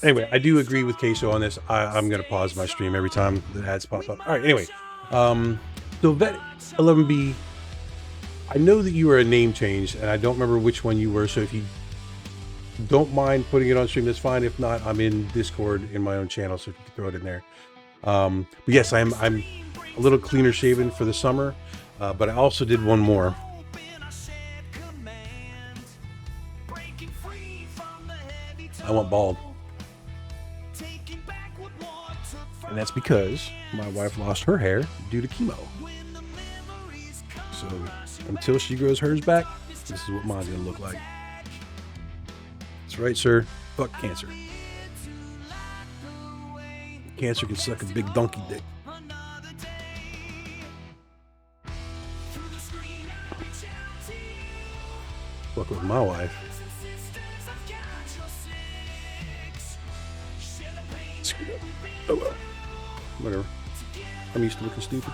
S2: Anyway, I do agree with Queso on this. I'm going to pause my stream every time the ads pop up. All right, anyway. So Vet 11B, I know that you were a name change, and I don't remember which one you were. So if you don't mind putting it on stream, that's fine. If not, I'm in Discord in my own channel, so if you can throw it in there. But yes, I'm a little cleaner shaven for the summer, but I also did one more. I went bald. And that's because my wife lost her hair due to chemo. So until she grows hers back, this is what mine's gonna look like. That's right, sir. Fuck cancer. Cancer can suck a big donkey dick. Fuck with my wife. Screwed up. Oh well. Whatever. I'm used to looking stupid.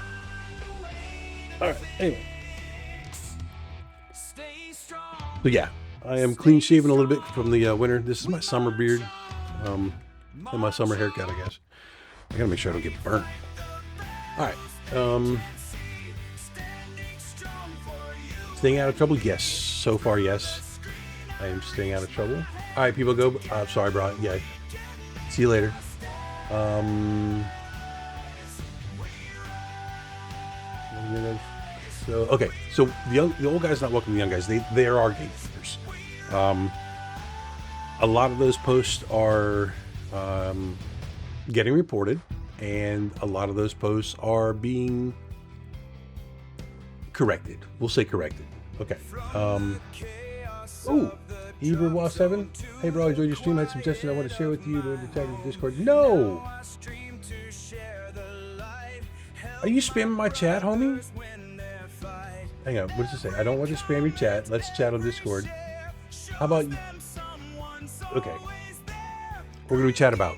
S2: Alright, anyway. So yeah, I am clean shaven a little bit from the winter. This is my summer beard. And my summer haircut, I guess. I gotta make sure I don't get burnt. Alright. Staying out of trouble? Yes. So far, yes. I am staying out of trouble. Alright, people go. Sorry, bro. Yeah. See you later. So okay, so the old guys not welcome the young guys. They are our gatekeepers. A lot of those posts are getting reported, and a lot of those posts are being corrected. We'll say corrected. Okay. Oh, Eberwa 7. Hey bro, I enjoyed your stream. I had a suggestion I want to share with you to tag in Discord. No. Are you spamming my chat, homie? Hang on, what does it say? I don't want to spam your chat. Let's chat on Discord. How about you? Okay. What are we going to chat about?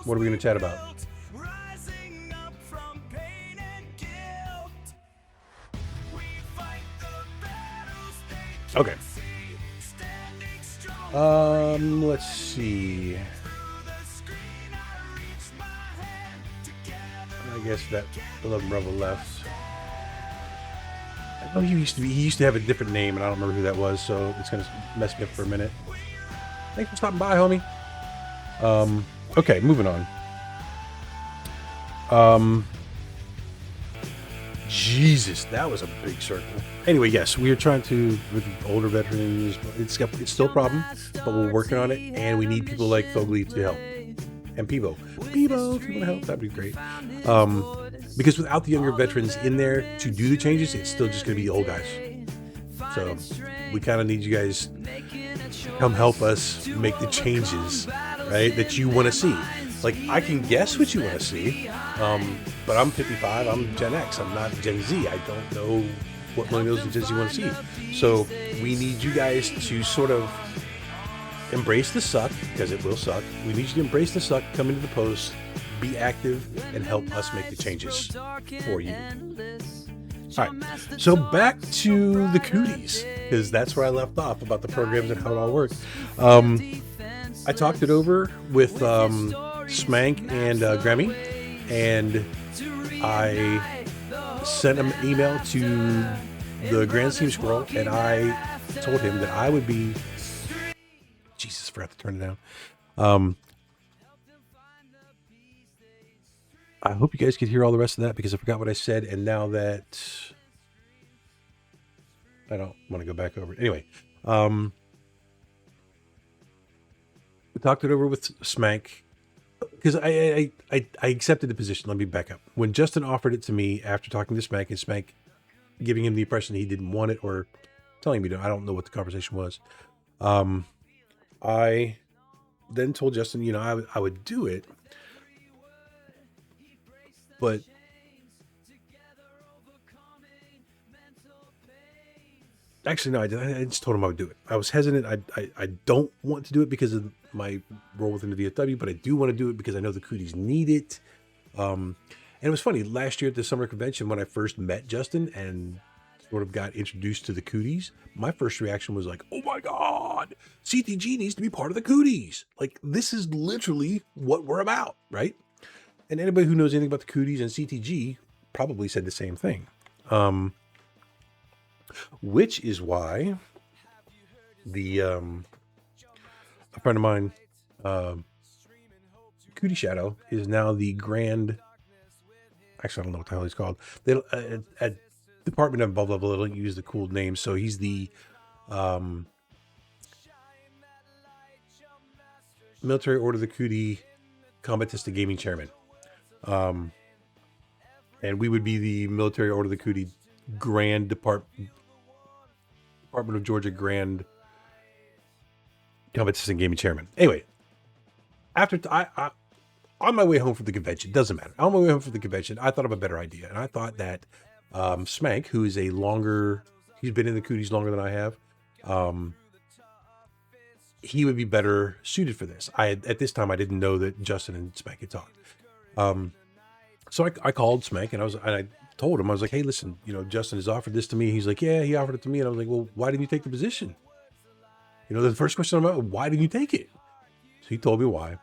S2: What are we going to chat about? Okay. Let's see. I guess that 11 Rebel left. I know he used to have a different name, and I don't remember who that was, so it's gonna mess me up for a minute. Thanks for stopping by, homie. Okay, moving on. Jesus, that was a big circle. Anyway, yes, we are trying to, with older veterans, it's still a problem, but we're working on it, and we need people like Fogley to help. And PeeBeaux, if you want to help, that'd be great. Because without the younger veterans in there to do the changes, it's still just going to be the old guys. So we kind of need you guys to come help us make the changes, right, that you want to see. Like, I can guess what you want to see, but I'm 55, I'm Gen X, I'm not Gen Z. I don't know what millennials and Gen Z want to see. So we need you guys to sort of embrace the suck, because it will suck. We need you to embrace the suck, come into the post, be active, and help us make the changes for you. All right, so back to the cooties, because that's where I left off about the programs and how it all works. I talked it over with Smank and Gremmie, and I sent him an email to the Grand Steam Squirrel, and I told him that I would be... Jesus, forgot to turn it down. I hope you guys could hear all the rest of that, because I forgot what I said, and now that I don't want to go back over it. Anyway, we talked it over with Smank, because I accepted the position. Let me back up. When Justin offered it to me after talking to Smank, and Smank giving him the impression he didn't want it, or telling me to, I don't know what the conversation was. I then told Justin, you know, I would do it, but actually, no, I just told him I would do it. I was hesitant. I don't want to do it because of my role within the VFW, but I do want to do it because I know the cooties need it. And it was funny, last year at the summer convention when I first met Justin and sort of got introduced to the cooties, my first reaction was like, oh my God, CTG needs to be part of the cooties. Like, this is literally what we're about, right? And anybody who knows anything about the cooties and CTG probably said the same thing. Which is why a friend of mine, Cootie Shadow, is now the grand, actually I don't know what the hell he's called. They at Department of blah blah blah, they don't use the cool names, so he's the Military Order of the Cootie Combat Tested Gaming Chairman. And we would be the Military Order of the Cootie Grand Department of Georgia Grand Combat Tested Gaming Chairman. Anyway, after I on my way home from the convention, doesn't matter. On my way home from the convention, I thought of a better idea, and I thought that Smank, who is he's been in the cooties longer than I have, he would be better suited for this. At this time I didn't know that Justin and Smank had talked. So I called Smank and I told him, I was like, hey, listen, Justin has offered this to me. He's like, yeah, he offered it to me. And I was like, well, why didn't you take the position? The first question I'm about, why didn't you take it? So he told me why.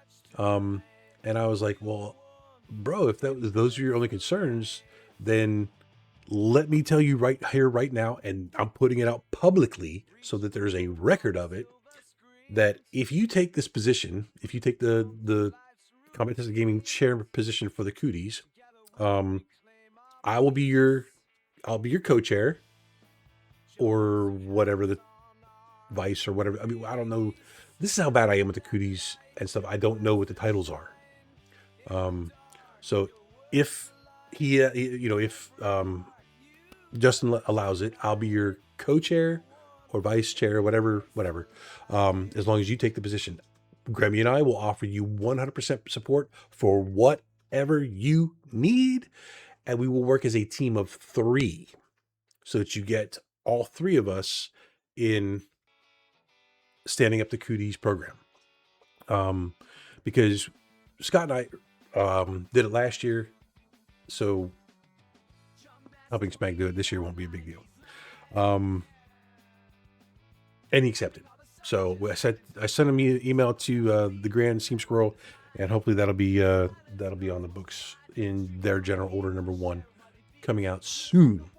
S2: And I was like, well, bro, if those are your only concerns, then let me tell you right here, right now, and I'm putting it out publicly so that there's a record of it, that if you take this position, if you take the Combat Tested Gaming Chair position for the cooties, I'll be your co-chair, or whatever, the vice or whatever. I mean, I don't know. This is how bad I am with the cooties and stuff. I don't know what the titles are. So if if Justin allows it, I'll be your co-chair or vice chair, whatever. As long as you take the position, Gremmie and I will offer you 100% support for whatever you need. And we will work as a team of 3 so that you get all 3 of us in standing up the cooties program. Because Scott and I did it last year, so helping Spank do it this year won't be a big deal. And he accepted. So I sent him an email to the Grand Seam Squirrel, and hopefully that'll be on the books in their general order number 1 coming out soon.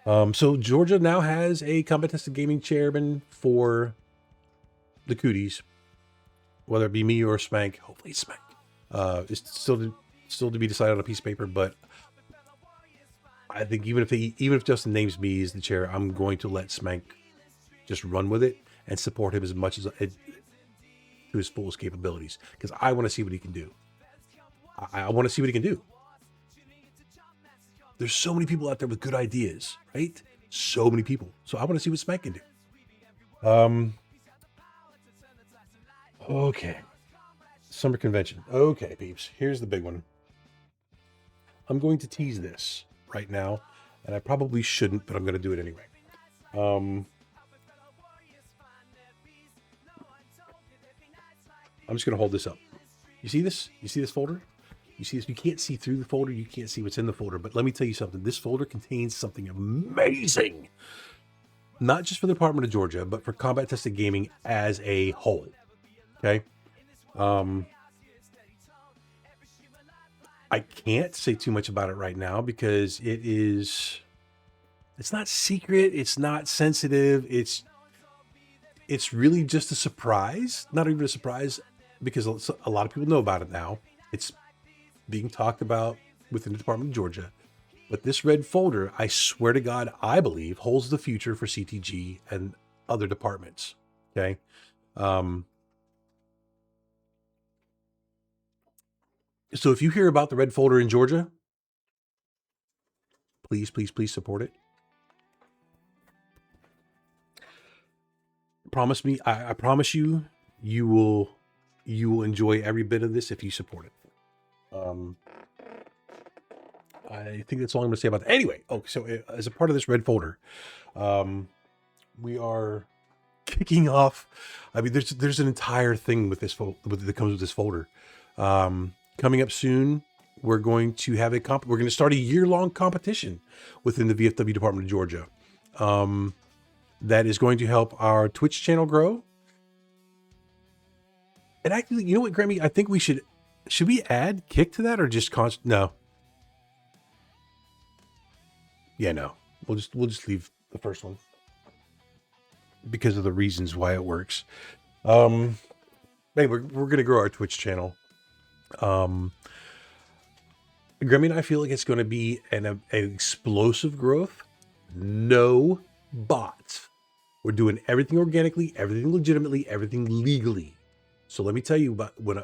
S2: So Georgia now has a Combat Tested Gaming Chairman for the cooties, whether it be me or Spank. Hopefully it's Spank. It's still to be decided on a piece of paper, but I think even if Justin names me as the chair, I'm going to let Spank just run with it and support him as much as to his fullest capabilities, because I want to see what he can do. I want to see what he can do. There's so many people out there with good ideas, right? So many people. So I want to see what Spank can do. Okay. Summer convention. Okay, peeps. Here's the big one. I'm going to tease this right now, and I probably shouldn't, but I'm going to do it anyway. I'm just going to hold this up. You see this? You see this folder? You see this? You can't see through the folder. You can't see what's in the folder. But let me tell you something. This folder contains something amazing. Not just for the Department of Georgia, but for Combat Tested Gaming as a whole. Okay? I can't say too much about it right now because it's not secret. It's not sensitive. It's really just a surprise. Not even a surprise, because a lot of people know about it now. It's being talked about within the Department of Georgia. But this red folder, I swear to God, I believe holds the future for CTG and other departments. Okay. So if you hear about the red folder in Georgia, please, please, please support it. Promise me, I promise you, you will enjoy every bit of this if you support it. I think that's all I'm going to say about that. Anyway, so as a part of this red folder, we are kicking off. I mean, there's an entire thing with this that comes with this folder. Coming up soon, we're going to have we're going to start a year-long competition within the VFW Department of Georgia. that is going to help our Twitch channel grow. And actually, you know what, Gremmie? I think we should we add Kick to that or just no? Yeah, no. We'll just leave the first one because of the reasons why it works. Hey, we're gonna grow our Twitch channel. Gremmie and I feel like it's going to be an explosive growth. No bots. We're doing everything organically, everything legitimately, everything legally. So let me tell you about when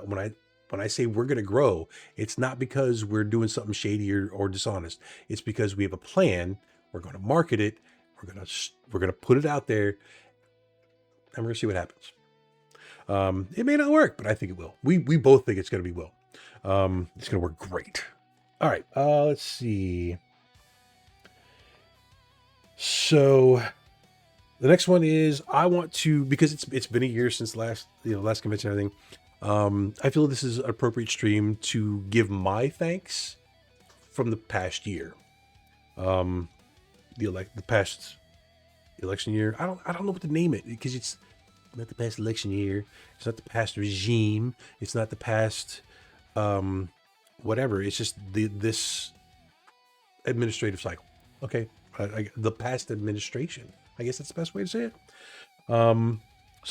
S2: I say we're going to grow, it's not because we're doing something shady or dishonest. It's because we have a plan. We're going to market it. We're going to put it out there, and we're going to see what happens. It may not work, but I think it will. We both think it's going to be it's going to work great. All right. Let's see. So the next one is I want to, because it's been a year since last convention and everything. I feel this is an appropriate stream to give my thanks from the past year. The past election year. I don't know what to name it because it's not the past election year. It's not the past regime. It's not the past whatever. It's just this administrative cycle. Okay. The past administration. I guess that's the best way to say it. So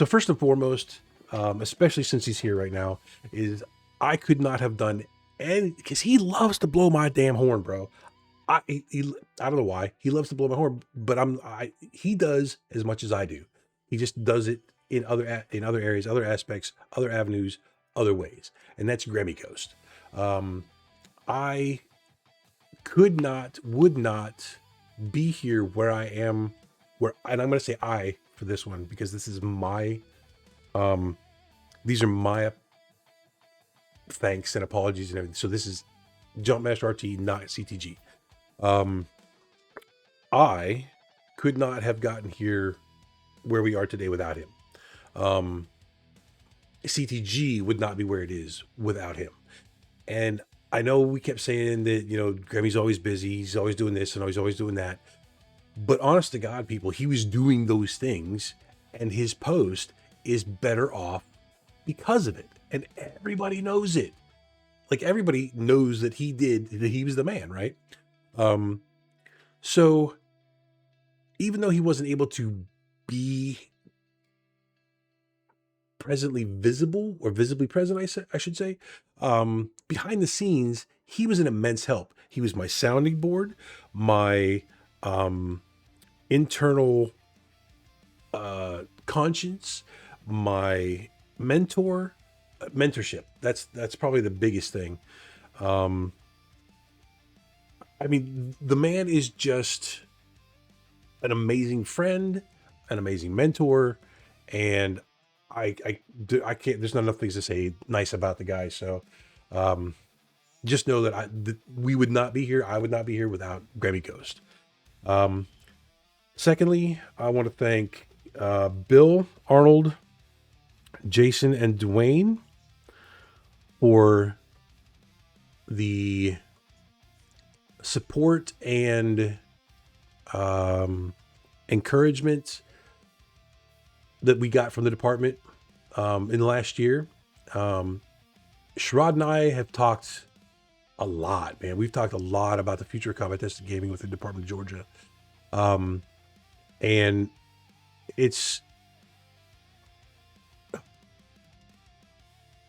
S2: first and foremost, especially since he's here right now, is I could not have done any, because he loves to blow my damn horn, bro. I don't know why he loves to blow my horn, but he does as much as I do. He just does it in other areas, other aspects, other avenues, other ways, and that's Gremmie Ghost. I would not be here where I am, and I'm going to say I for this one because this is my, these are my thanks and apologies and everything. So this is Jumpmaster RT, not CTG. I could not have gotten here where we are today without him. CTG would not be where it is without him. And I know we kept saying that, Gremmie's always busy. He's always doing this and he's always doing that. But honest to God, people, he was doing those things and his post is better off because of it. And everybody knows it. Like everybody knows that he was the man, right? So even though he wasn't able to be presently visible or visibly present, I should say, behind the scenes, he was an immense help. He was my sounding board, my internal conscience, my mentorship. That's probably the biggest thing. I mean, the man is just an amazing friend, an amazing mentor, and I can't, there's not enough things to say nice about the guy. So just know that we would not be here. I would not be here without Gremmie Ghost. Secondly, I want to thank Bill, Arnold, Jason, and Dwayne for the support and encouragement that we got from the department in the last year. Sherrod and I have talked a lot, man. We've talked a lot about the future of combat tested gaming with the Department of Georgia. And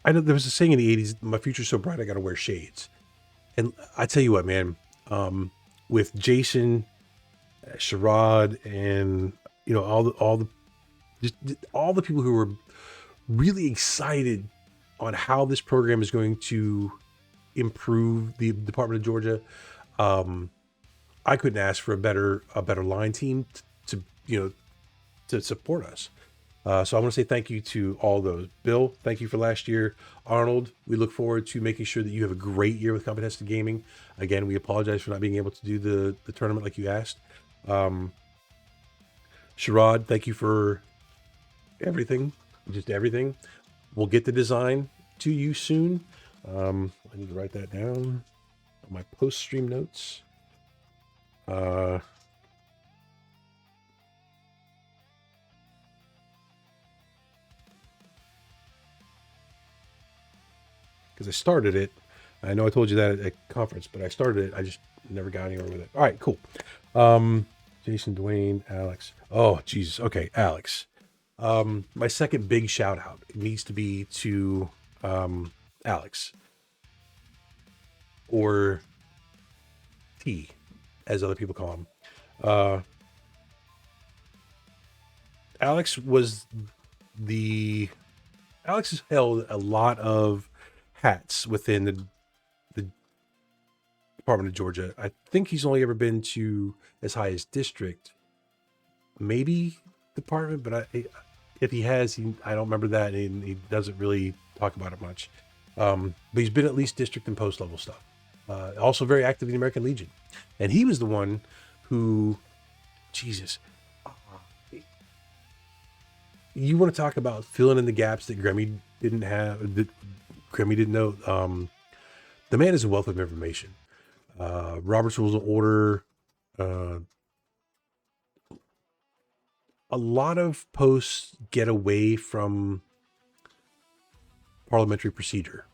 S2: I know there was a saying in the 80s, my future's so bright, I got to wear shades. And I tell you what, man, with Jason, Sherrod, and, all the people who were really excited on how this program is going to improve the Department of Georgia. I couldn't ask for a better line team to support us. So I want to say thank you to all those. Bill, thank you for last year. Arnold, we look forward to making sure that you have a great year with Combat Tested Gaming. Again, we apologize for not being able to do the tournament like you asked. Sherrod, thank you for everything, just everything. We'll get the design to you soon. I need to write that down on my post-stream notes. because I started it. I know I told you that at conference, but I started it. I just never got anywhere with it. All right, cool. Jason, Dwayne, Alex. Oh, Jesus. Okay, Alex. My second big shout out needs to be to Alex, or T, as other people call him. Alex has held a lot of hats within the Department of Georgia. I think he's only ever been to as high as district, maybe department, but if he has, I don't remember that, and he doesn't really talk about it much. But he's been at least district and post level stuff. Also very active in the American Legion, and he was the one who, Jesus, you want to talk about filling in the gaps that Gremmie didn't have, that Gremmie didn't know. The man is a wealth of information. Robert's Rules of Order. A lot of posts get away from parliamentary procedure,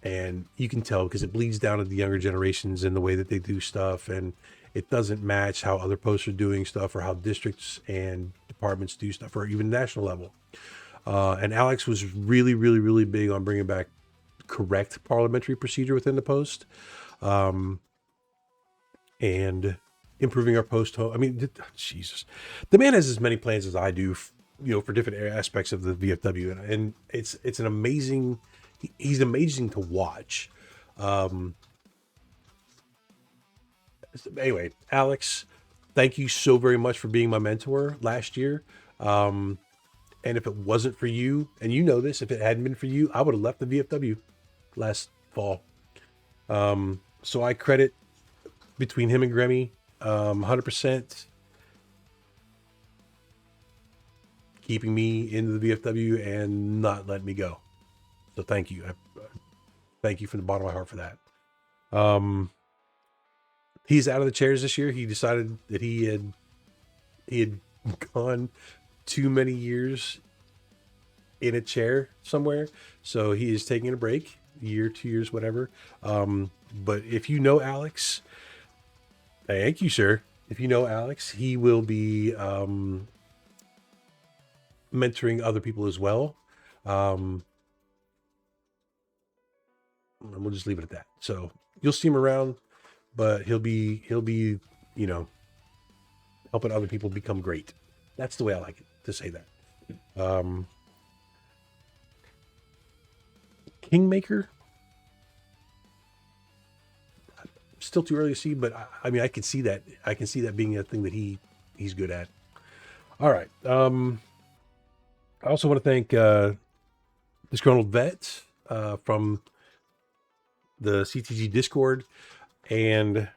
S2: and you can tell because it bleeds down to the younger generations in the way that they do stuff, and it doesn't match how other posts are doing stuff or how districts and departments do stuff, or even national level. And Alex was really, really, really big on bringing back correct parliamentary procedure within the post, and improving our post. I mean, Jesus, the man has as many plans as I do, for different aspects of the VFW, and it's an amazing. He's amazing to watch. Anyway, Alex, thank you so very much for being my mentor last year. And if it wasn't for you, and you know this, if it hadn't been for you, I would have left the VFW last fall. So I credit between him and Gremmie, 100% keeping me into the VFW and not letting me go. So thank you. Thank you from the bottom of my heart for that. He's out of the chairs this year. He decided that he had gone too many years in a chair somewhere. So he is taking a break, year, 2 years, whatever. But if you know Alex, thank you, sir. If you know Alex, he will be mentoring other people as well. And we'll just leave it at that. So you'll see him around, but he'll be, helping other people become great. That's the way I like it to say that. Kingmaker, still too early to see, but I mean, I can see that. I can see that being a thing that he's good at. All right. I also want to thank Disgruntled Vet from the CTG Discord, and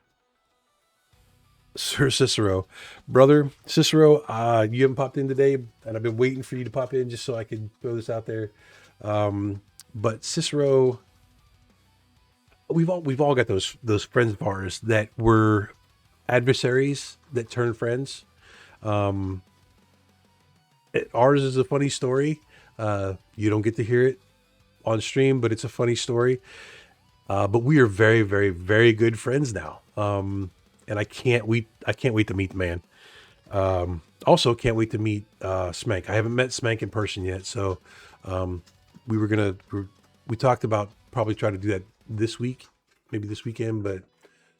S2: Sir Cicero. Brother Cicero, you haven't popped in today, and I've been waiting for you to pop in just so I could throw this out there. But Cicero, we've all got those friends of ours that were adversaries that turned friends. Ours is a funny story. You don't get to hear it on stream, but it's a funny story. But we are very, very, very good friends now. And I can't wait to meet the man. Also can't wait to meet Smank. I haven't met Smank in person yet, so we talked about probably trying to do that this week, maybe this weekend, but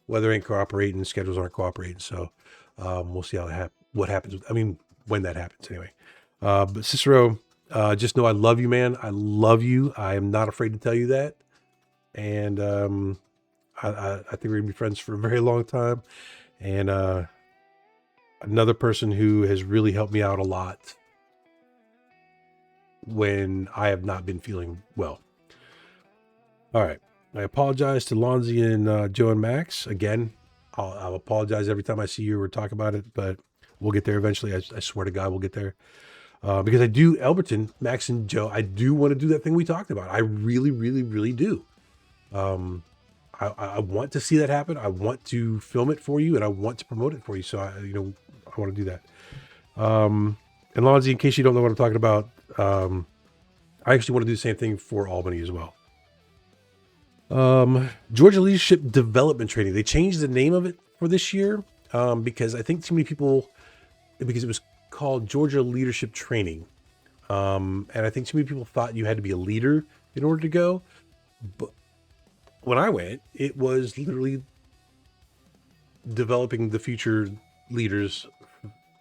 S2: weather ain't cooperating, schedules aren't cooperating, so we'll see what happens. I mean, when that happens anyway. But Cicero, just know I love you, man. I love you. I am not afraid to tell you that. And I think we're gonna be friends for a very long time. And another person who has really helped me out a lot when I have not been feeling well. All right. I apologize to Lonzy and Joe and Max. Again, I'll apologize every time I see you or talk about it, but we'll get there eventually. I swear to God, we'll get there. Because I do, Elberton, Max and Joe, I do want to do that thing we talked about. I really, really, really do. I want to see that happen. I want to film it for you, and I want to promote it for you. So I want to do that. And Lonzy, in case you don't know what I'm talking about, I actually want to do the same thing for Albany as well. Georgia Leadership Development Training. They changed the name of it for this year because I think too many people, because it was called Georgia Leadership Training. And I think too many people thought you had to be a leader in order to go. But when I went, it was literally developing the future leaders,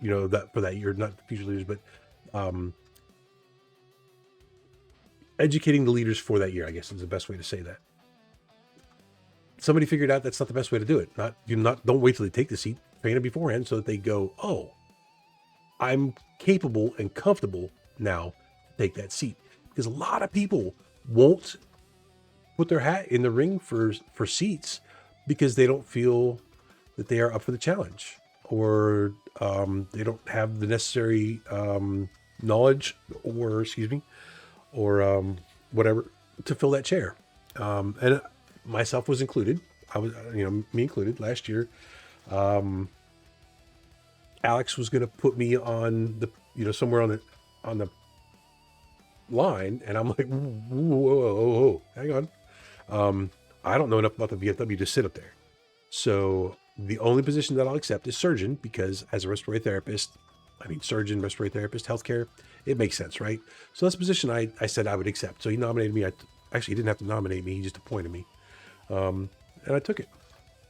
S2: that for that year, not the future leaders, but educating the leaders for that year, I guess is the best way to say that. Somebody figured out that's not the best way to do it. Don't wait till they take the seat, train them beforehand so that they go, oh, I'm capable and comfortable now to take that seat. Because a lot of people won't put their hat in the ring for seats because they don't feel that they are up for the challenge, or they don't have the necessary knowledge or whatever to fill that chair. And myself was included. I was, me included last year. Alex was going to put me on the, somewhere on the line. And I'm like, whoa, hang on. I don't know enough about the VFW to sit up there. So the only position that I'll accept is surgeon, because as a respiratory therapist, surgeon, respiratory therapist, healthcare, it makes sense, right? So that's a position I said I would accept. So he nominated me. Actually, he didn't have to nominate me. He just appointed me. And I took it.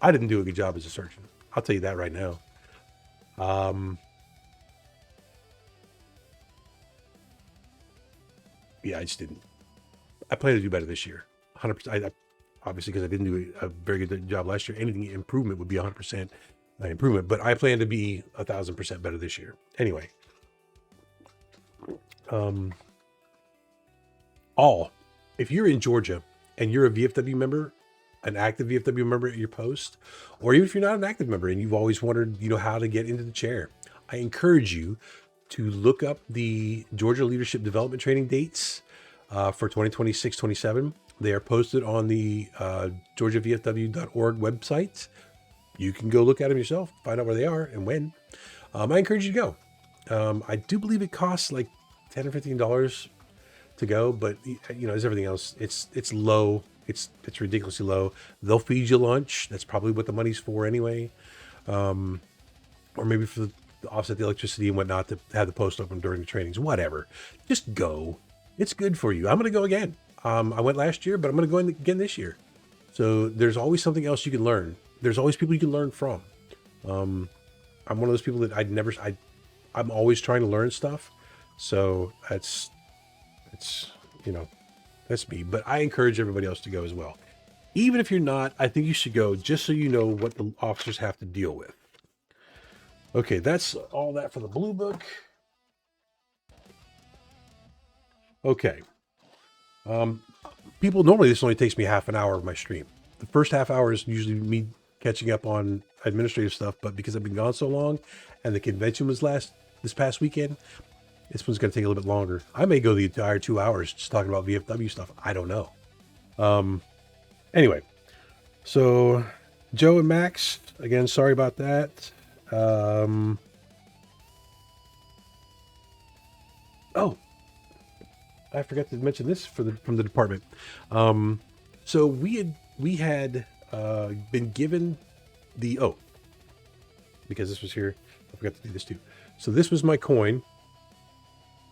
S2: I didn't do a good job as a surgeon. I'll tell you that right now. Yeah, I just didn't. I plan to do better this year. 100%. Obviously, because I didn't do a very good job last year. Anything improvement would be 100% improvement, but I plan to be 1,000% better this year. Anyway, if you're in Georgia and you're a VFW member, an active VFW member at your post, or even if you're not an active member and you've always wondered, how to get into the chair, I encourage you to look up the Georgia Leadership Development Training dates for 2026-27. They are posted on the georgiavfw.org website. You can go look at them yourself, find out where they are and when. I encourage you to go. I do believe it costs like $10 or $15 to go, but as everything else, it's low. It's ridiculously low. They'll feed you lunch. That's probably what the money's for anyway. Or maybe for to offset the electricity and whatnot to have the post open during the trainings, whatever. Just go. It's good for you. I'm going to go again. I went last year, but I'm going to go again this year. So there's always something else you can learn. There's always people you can learn from. I'm one of those people that I'm always trying to learn stuff. So that's me. But I encourage everybody else to go as well. Even if you're not, I think you should go just so you know what the officers have to deal with. Okay, that's all that for the blue book. Okay. People, normally this only takes me half an hour of my stream. The first half hour is usually me catching up on administrative stuff, but because I've been gone so long and the convention was this past weekend, this one's going to take a little bit longer. I may go the entire 2 hours just talking about VFW stuff. I don't know. Anyway, so Joe and Max, again, sorry about that. I forgot to mention this from the department. So we had been given the oath, because this was here. I forgot to do this too. So this was my coin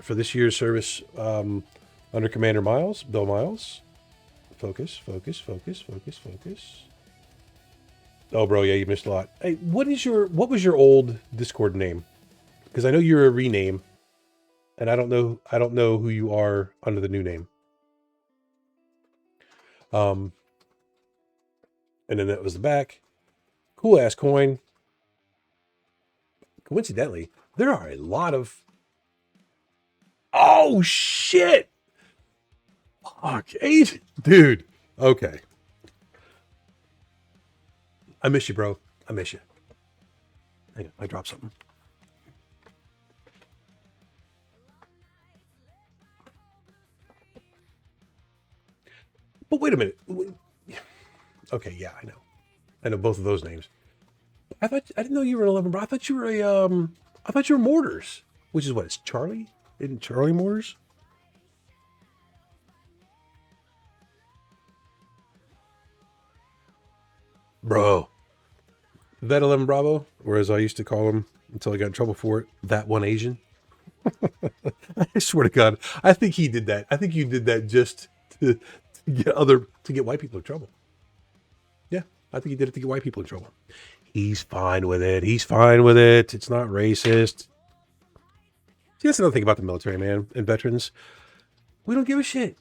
S2: for this year's service under Commander Miles, Bill Miles. Focus. Oh, bro, yeah, you missed a lot. Hey, what was your old Discord name? Because I know you're a rename. And I don't know who you are under the new name. And then that was the back. Cool ass coin. Coincidentally, there are a lot of. Oh shit! Fuck, dude. Okay. I miss you, bro. I miss you. Hang on, I dropped something. But wait a minute. Okay, yeah, I know. I know both of those names. I didn't know you were an 11, bro. I thought you were Mortars, which is what? It's Charlie? Isn't Charlie Mortars? Bro. Vet 11 Bravo, or as I used to call him until I got in trouble for it, that one Asian. I swear to God, I think he did that. I think you did that just to get white people in trouble. Yeah, I think he did it to get white people in trouble. He's fine with it. He's fine with it. It's not racist. See, that's another thing about the military, man, and veterans. We don't give a shit.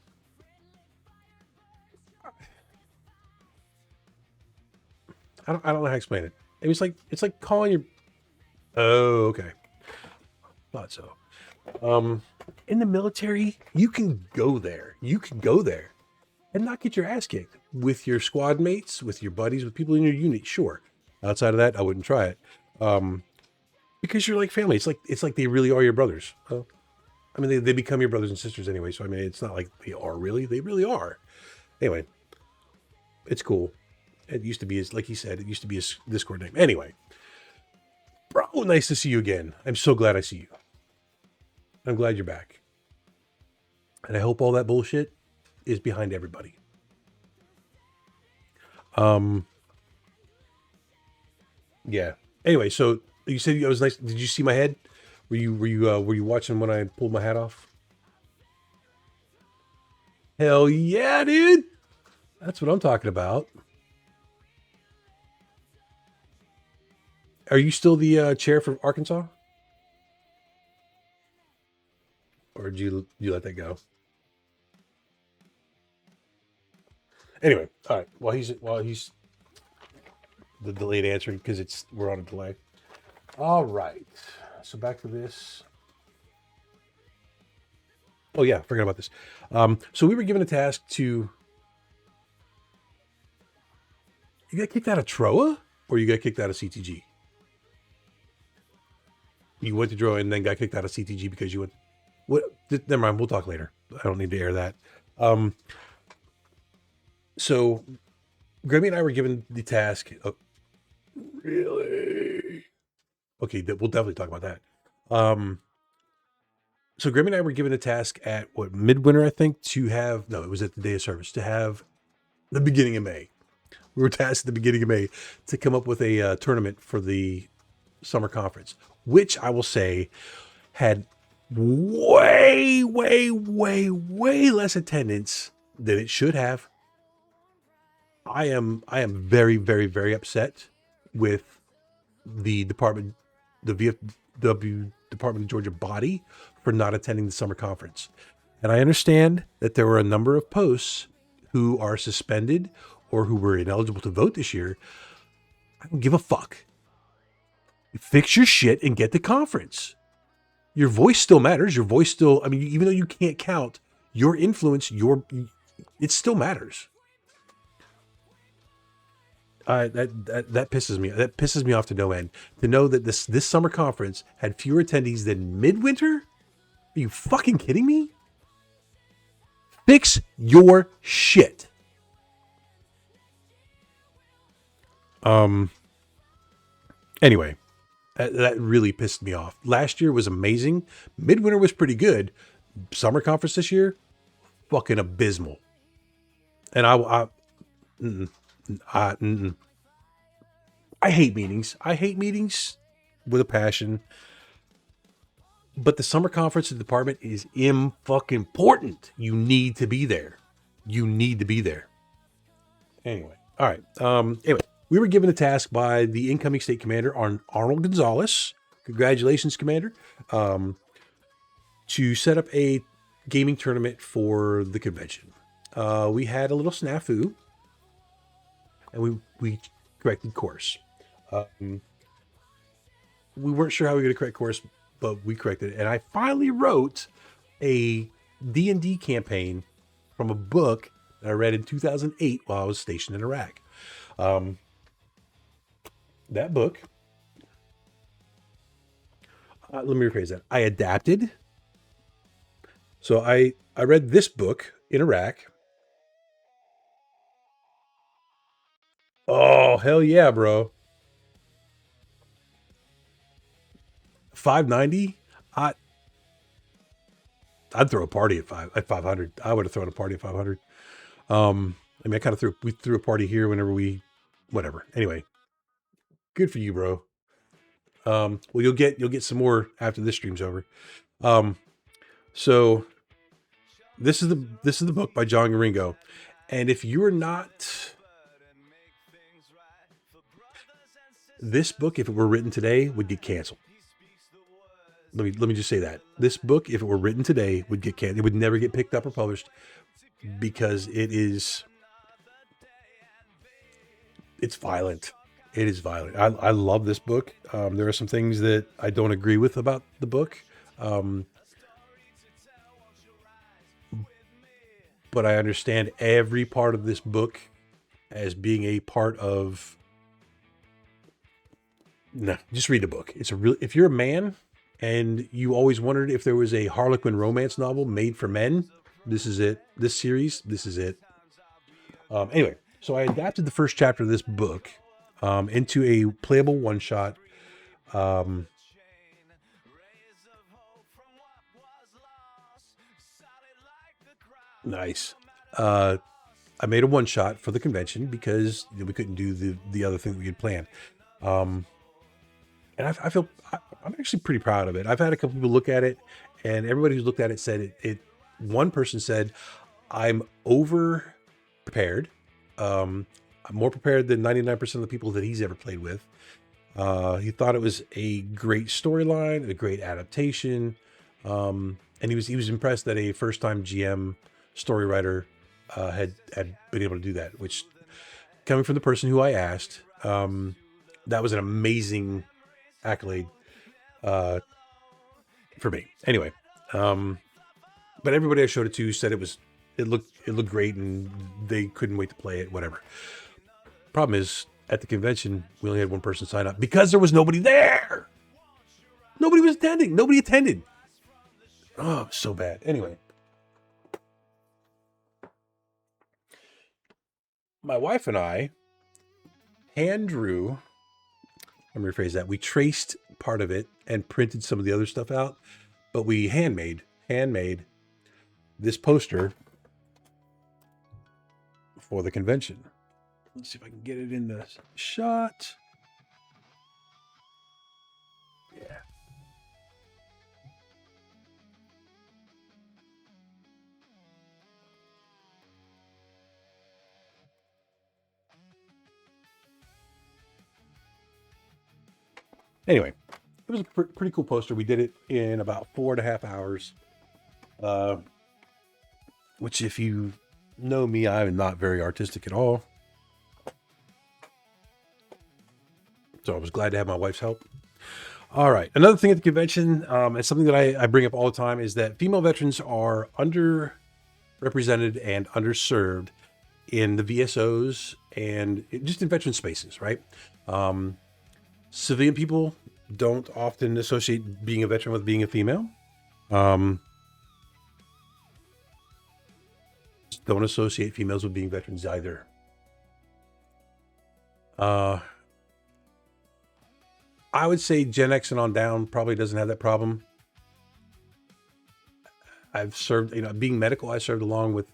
S2: I don't know how to explain it. It's like calling your. Oh, okay. Thought so. In the military, you can go there. You can go there and not get your ass kicked with your squad mates, with your buddies, with people in your unit. Sure. Outside of that, I wouldn't try it. Because you're like family. It's like they really are your brothers. I mean, they become your brothers and sisters anyway. So I mean, it's not like they are really. They really are. Anyway, it's cool. It used to be, like he said, it used to be his Discord name. Anyway, bro, nice to see you again. I'm so glad I see you. I'm glad you're back. And I hope all that bullshit is behind everybody. Yeah. Anyway, so you said it was nice. Did you see my head? Were you watching when I pulled my hat off? Hell yeah, dude. That's what I'm talking about. Are you still the chair for Arkansas? Or did you let that go? Anyway, all right. While he's the delayed answering because we're on a delay. All right. So back to this. Oh yeah, forgot about this. So we were given a task to. You got kicked out of TROA, or you got kicked out of CTG? You went to DROA and then got kicked out of CTG because you went. What? Never mind. We'll talk later. I don't need to air that. So, Gremmie and I were given the task. Really? Okay, we'll definitely talk about that. So Gremmie and I were given a task at midwinter, I think, to have. No, it was at the day of service to have the beginning of May. We were tasked at the beginning of May to come up with a tournament for the summer conference, which I will say had way less attendance than it should have. I am very upset with the department, the VFW Department of Georgia body for not attending the summer conference. And I understand that there were a number of posts who are suspended or who were ineligible to vote this year. I don't give a fuck. Fix your shit and get the conference. Your voice still matters. Your voice still, I mean, even though you can't count, your influence, it still matters. That pisses me. That pisses me off to no end. To know that this summer conference had fewer attendees than midwinter? Are you fucking kidding me? Fix your shit. Anyway, that really pissed me off. Last year was amazing. Midwinter was pretty good. Summer conference this year, fucking abysmal. And I hate meetings. I hate meetings with a passion. But the summer conference of the department is fucking important. You need to be there. You need to be there. Anyway, all right. Anyway, we were given a task by the incoming state commander, Arnold Gonzalez. Congratulations, Commander. To set up a gaming tournament for the convention. We had a little snafu, and we corrected course. We weren't sure how we were going to correct course, but we corrected it. And I finally wrote a D&D campaign from a book that I read in 2008 while I was stationed in Iraq. That book, let me rephrase that. I adapted. So I read this book in Iraq. Oh, hell yeah, bro. 590. I'd throw a party at 500. I would have thrown a party at 500. I mean, we threw a party here whenever we whatever. Anyway, good for you, bro. Well, you'll get some more after this stream's over. So this is the book by John Ringo, and if you're not, this book, if it were written today, would get canceled. Let me just say that this book, if it were written today, would get canceled. It would never get picked up or published because it's violent. It is violent. I love this book. There are some things that I don't agree with about the book. But I understand every part of this book as being a part of. No, just read the book. It's if you're a man and you always wondered if there was a Harlequin romance novel made for men, this is it. This series, this is it. Anyway, so I adapted the first chapter of this book into a playable one-shot. Nice. I made a one-shot for the convention because we couldn't do the other thing that we had planned. And I feel I'm actually pretty proud of it. I've had a couple people look at it, and everybody who's looked at it said it. One person said, "I'm over prepared. I'm more prepared than 99% of the people that he's ever played with." He thought it was a great storyline, a great adaptation, and he was impressed that a first-time GM story writer had been able to do that. Which, coming from the person who I asked, that was an amazing accolade for me. Anyway, but everybody I showed it to said it looked great and they couldn't wait to play it. Whatever. Problem is, at the convention we only had one person sign up because there was nobody there. Nobody was attending. Nobody attended. Oh, so bad. Anyway, my wife and I hand drew. Let me rephrase that. We traced part of it and printed some of the other stuff out, but we handmade this poster for the convention. Let's see if I can get it in the shot. Yeah. Anyway, it was a pretty cool poster. We did it in about 4.5 hours. Which, if you know me, I'm not very artistic at all. So I was glad to have my wife's help. All right. Another thing at the convention, and something that I bring up all the time, is that female veterans are underrepresented and underserved in the VSOs and just in veteran spaces, right? Civilian people don't often associate being a veteran with being a female. Don't associate females with being veterans either. I would say Gen X and on down probably doesn't have that problem. I've served, being medical, I served along with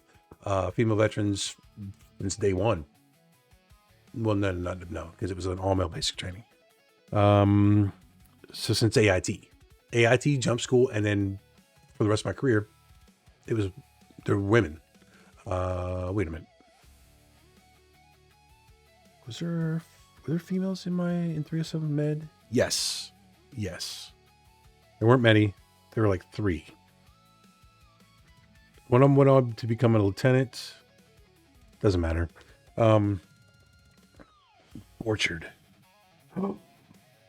S2: female veterans since day one. Well, no, because it was an all-male basic training. So since AIT jump school, and then for the rest of my career, there were women. Wait a minute. Were there females in 307 Med? Yes. There weren't many. There were like 3. One of them went on to become a lieutenant. Doesn't matter. Orchard.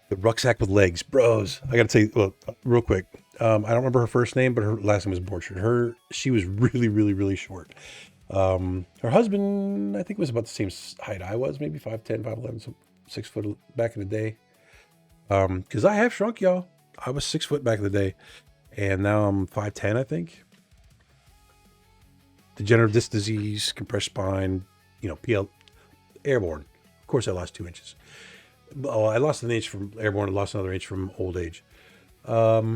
S2: The rucksack with legs, bros. I gotta tell you, well, real quick. I don't remember her first name, but her last name was Borchard. She was really, really, really short. Her husband, I think, was about the same height I was, maybe 5'10", 5'11", so 6 foot back in the day. Because I have shrunk, y'all. I was 6 foot back in the day, and now I'm 5'10", I think. Degenerative disc disease, compressed spine, PL, airborne. Of course, I lost 2 inches. Oh, I lost an inch from airborne. I lost another inch from old age. But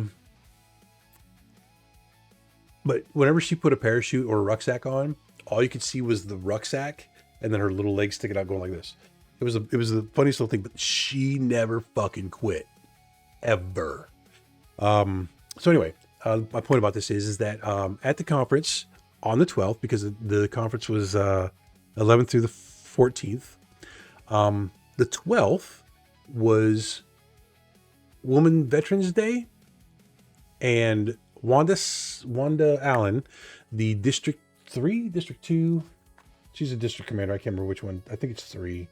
S2: whenever she put a parachute or a rucksack on, all you could see was the rucksack and then her little legs sticking out going like this. It was the funniest little thing, but she never fucking quit. Ever. So anyway, my point about this is that at the conference on the 12th, because the conference was 11th through the 14th, the 12th was Woman Veterans Day, and Wanda Allen, the District 2, she's a district commander, I can't remember which one, I think it's 3,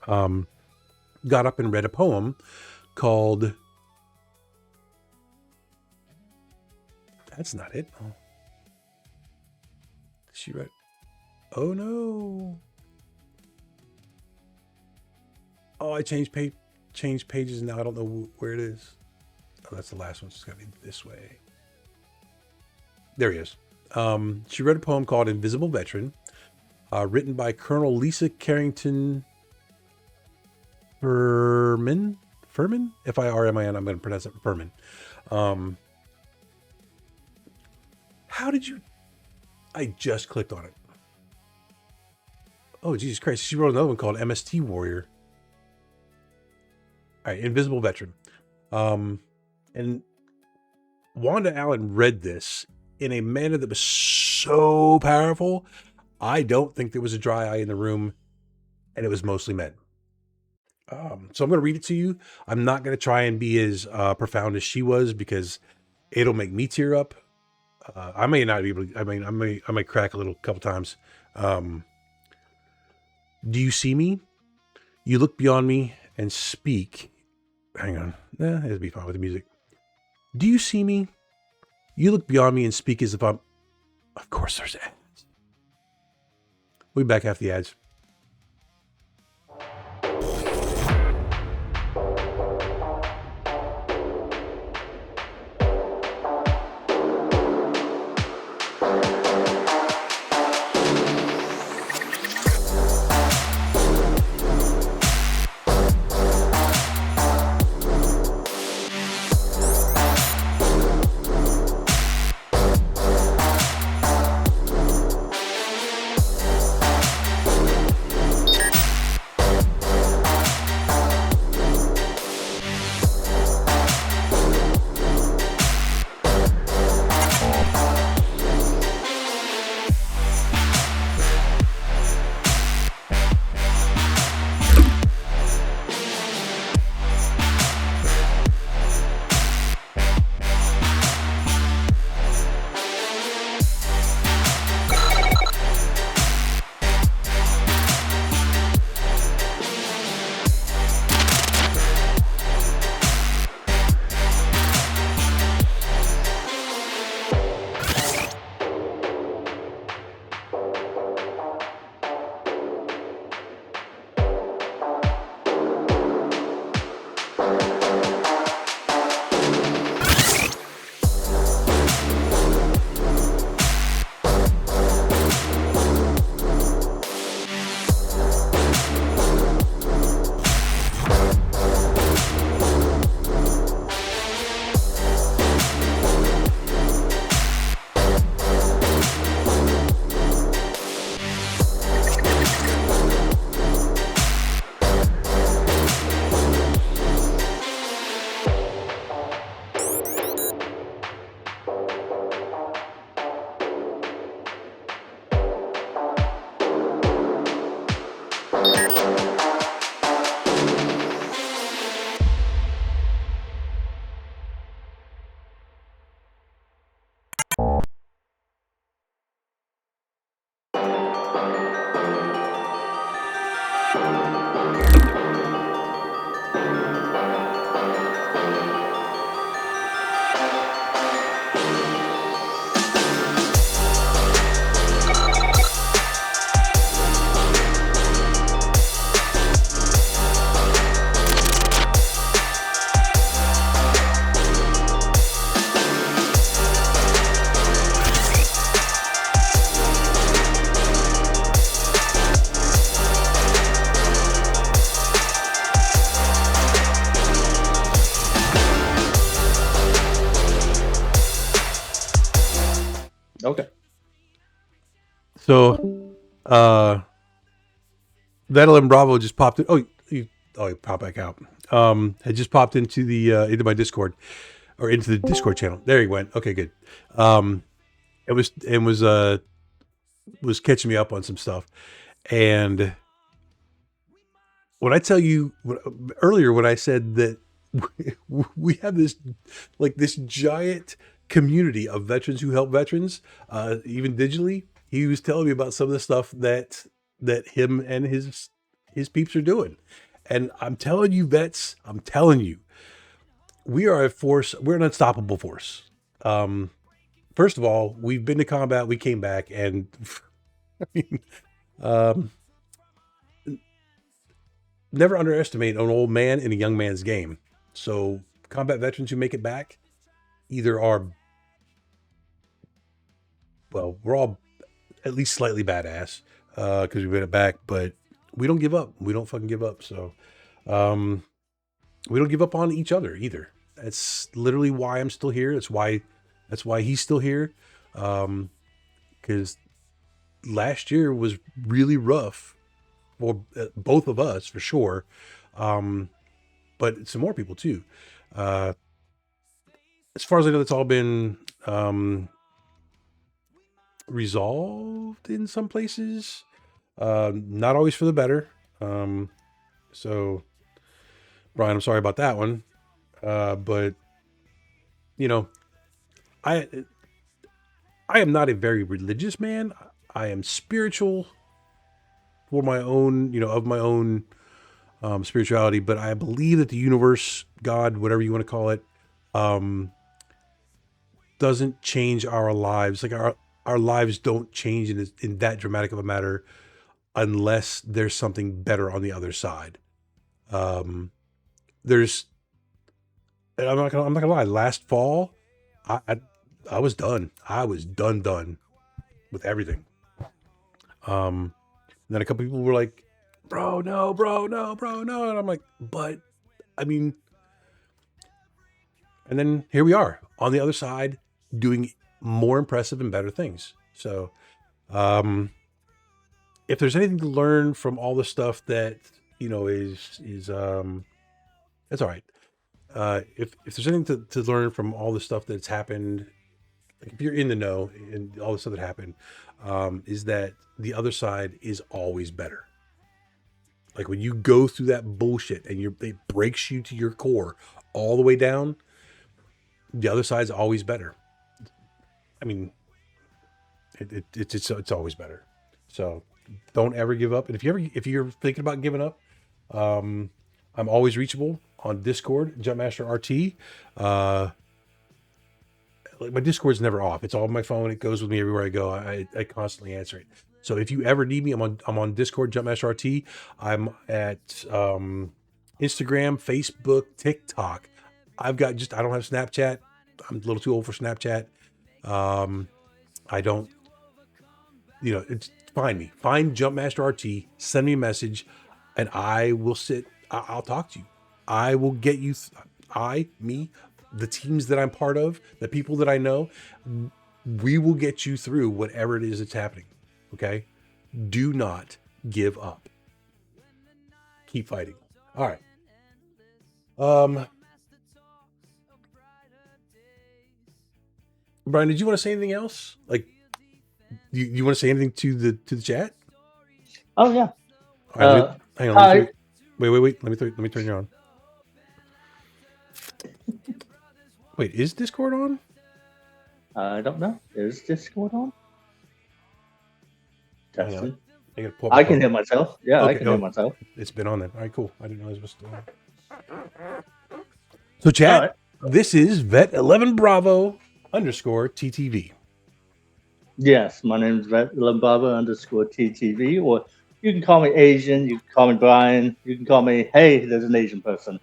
S2: got up and read a poem called, that's not it. Oh. She read, oh no. Oh, I changed pages now. I don't know where it is. Oh, that's the last one. So it's got to be this way. There he is. She read a poem called Invisible Veteran, written by Colonel Lisa Carrington Furman? F-I-R-M-I-N. I'm going to pronounce it Furman. How did you... I just clicked on it. Oh, Jesus Christ. She wrote another one called MST Warrior. All right, Invisible Veteran. And Wanda Allen read this in a manner that was so powerful. I don't think there was a dry eye in the room, and it was mostly men. So I'm going to read it to you. I'm not going to try and be as profound as she was, because it'll make me tear up. I may not be able to, I may crack a couple times. Do you see me? You look beyond me and speak. Hang on. It'll be fine with the music. Do you see me? You look beyond me and speak as if I'm... Of course there's ads. We'll be back after the ads. Okay. So, Vettel and Bravo just popped in. Oh, you pop back out. Had just popped into into my Discord or into the Discord channel. There he went. Okay, good. It was catching me up on some stuff, and when I tell you earlier when I said that we have this giant community of veterans who help veterans, even digitally. He was telling me about some of the stuff that him and his peeps are doing. And I'm telling you, vets, we are a force. We're an unstoppable force. First of all, we've been to combat. We came back, and I mean, never underestimate an old man in a young man's game. So combat veterans who make it back either are, well, we're all at least slightly badass because we've made it back, but we don't give up. We don't fucking give up. So we don't give up on each other either. That's literally why I'm still here. That's why he's still here. Because last year was really rough for both of us, for sure. But some more people too. As far as I know, it's all been resolved in some places. Not always for the better. So Brian, I'm sorry about that one. But you know, I am not a very religious man. I am spiritual for my own, of my own spirituality, but I believe that the universe, God, whatever you want to call it, doesn't change our lives. Like our lives don't change in that dramatic of a matter unless there's something better on the other side. And I'm not gonna lie. Last fall, I was done. I was done with everything. Then a couple people were like, bro, no. And I'm like, but I mean, and then here we are on the other side doing more impressive and better things. So, if there's anything to learn from all the stuff that, is it's all right. If there's anything to learn from all the stuff that's happened, like if you're in the know and all the stuff that happened, is that the other side is always better. Like when you go through that bullshit and it breaks you to your core all the way down, the other side's always better. I mean, it's always better. So don't ever give up. And if you're thinking about giving up, I'm always reachable on Discord, Jumpmaster RT. My Discord's never off. It's all on my phone. It goes with me everywhere I go. I constantly answer it. So if you ever need me, I'm on Discord, Jumpmaster RT. I'm at Instagram, Facebook, TikTok. I don't have Snapchat. I'm a little too old for Snapchat. I don't, it's find me. Find Jumpmaster RT, send me a message, and I will I'll talk to you. I will get you, the teams that I'm part of, the people that I know, we will get you through whatever it is that's happening. Okay? Do not give up. Keep fighting. All right. Brian, did you want to say anything else? Like, you want to say anything to the chat?
S3: Oh yeah.
S2: All right, hang on.
S3: Hi.
S2: Wait. Let me turn you on. Wait, is Discord on?
S3: I don't know. Is Discord on? Testing.
S2: I
S3: can hear myself. Yeah,
S2: okay,
S3: I can hear myself.
S2: It's been on then. All right, cool. I didn't know it was still on. So chat, right. This is Vet11 Bravo _TTV.
S3: Yes, my name is Vet11 Bravo _TTV, or you can call me Asian, you can call me Brian, you can call me, hey, there's an Asian person.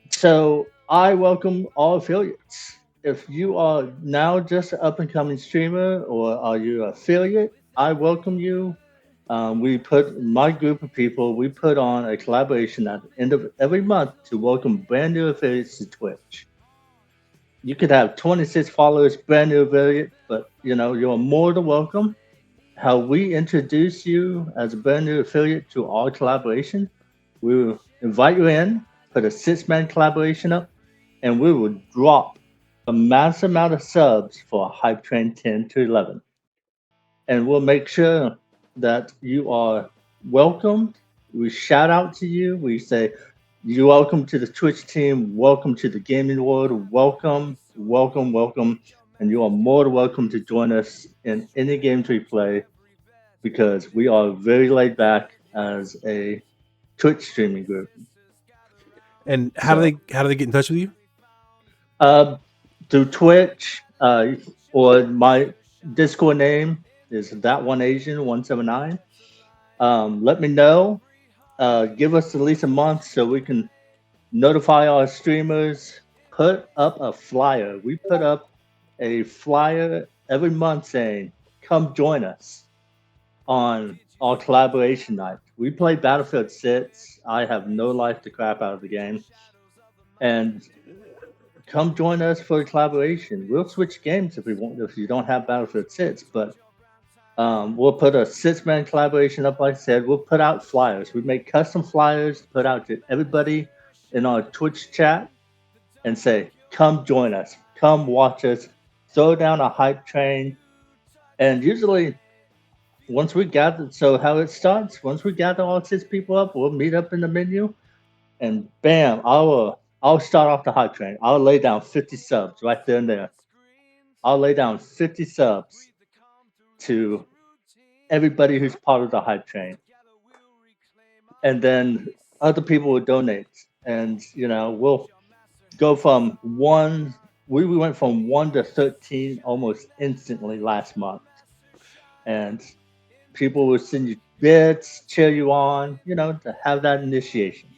S3: So I welcome all affiliates. If you are now just an up-and-coming streamer, or are you an affiliate, I welcome you. My group of people, we put on a collaboration at the end of every month to welcome brand new affiliates to Twitch. You could have 26 followers, brand new affiliate, but you're more than welcome. how we introduce you as a brand new affiliate to our collaboration. We will invite you in, put a 6-man collaboration up, and we will drop a massive amount of subs for Hype Train 10 to 11. And we'll make sure that you are welcomed. We shout out to you. We say, you're welcome to the Twitch team. Welcome to the gaming world. Welcome, welcome, welcome. And you are more than welcome to join us in any games we play because we are very laid back as a Twitch streaming group.
S2: And how do they get in touch with you?
S3: Through Twitch, or my Discord name is that one Asian 179. Let me know. Give us at least a month so we can notify our streamers. Put up a flyer. We put up a flyer every month saying, "Come join us on our collaboration night." We play Battlefield 6. I have no life to crap out of the game, and come join us for a collaboration. We'll switch games if we want. If you don't have Battlefield 6, but we'll put a 6-man collaboration up. Like I said, we'll put out flyers. We make custom flyers to put out to everybody in our Twitch chat and say, "Come join us. Come watch us. Throw down a hype train." And usually, once we gather, so how it starts, once we gather all 6 people up, we'll meet up in the menu, and bam, I'll start off the hype train. I'll lay down 50 subs right there and there. I'll lay down 50 subs to everybody who's part of the hype train. And then other people will donate. And, we'll go from 1, we went from 1 to 13 almost instantly last month. And people will send you bits, cheer you on, to have that initiation.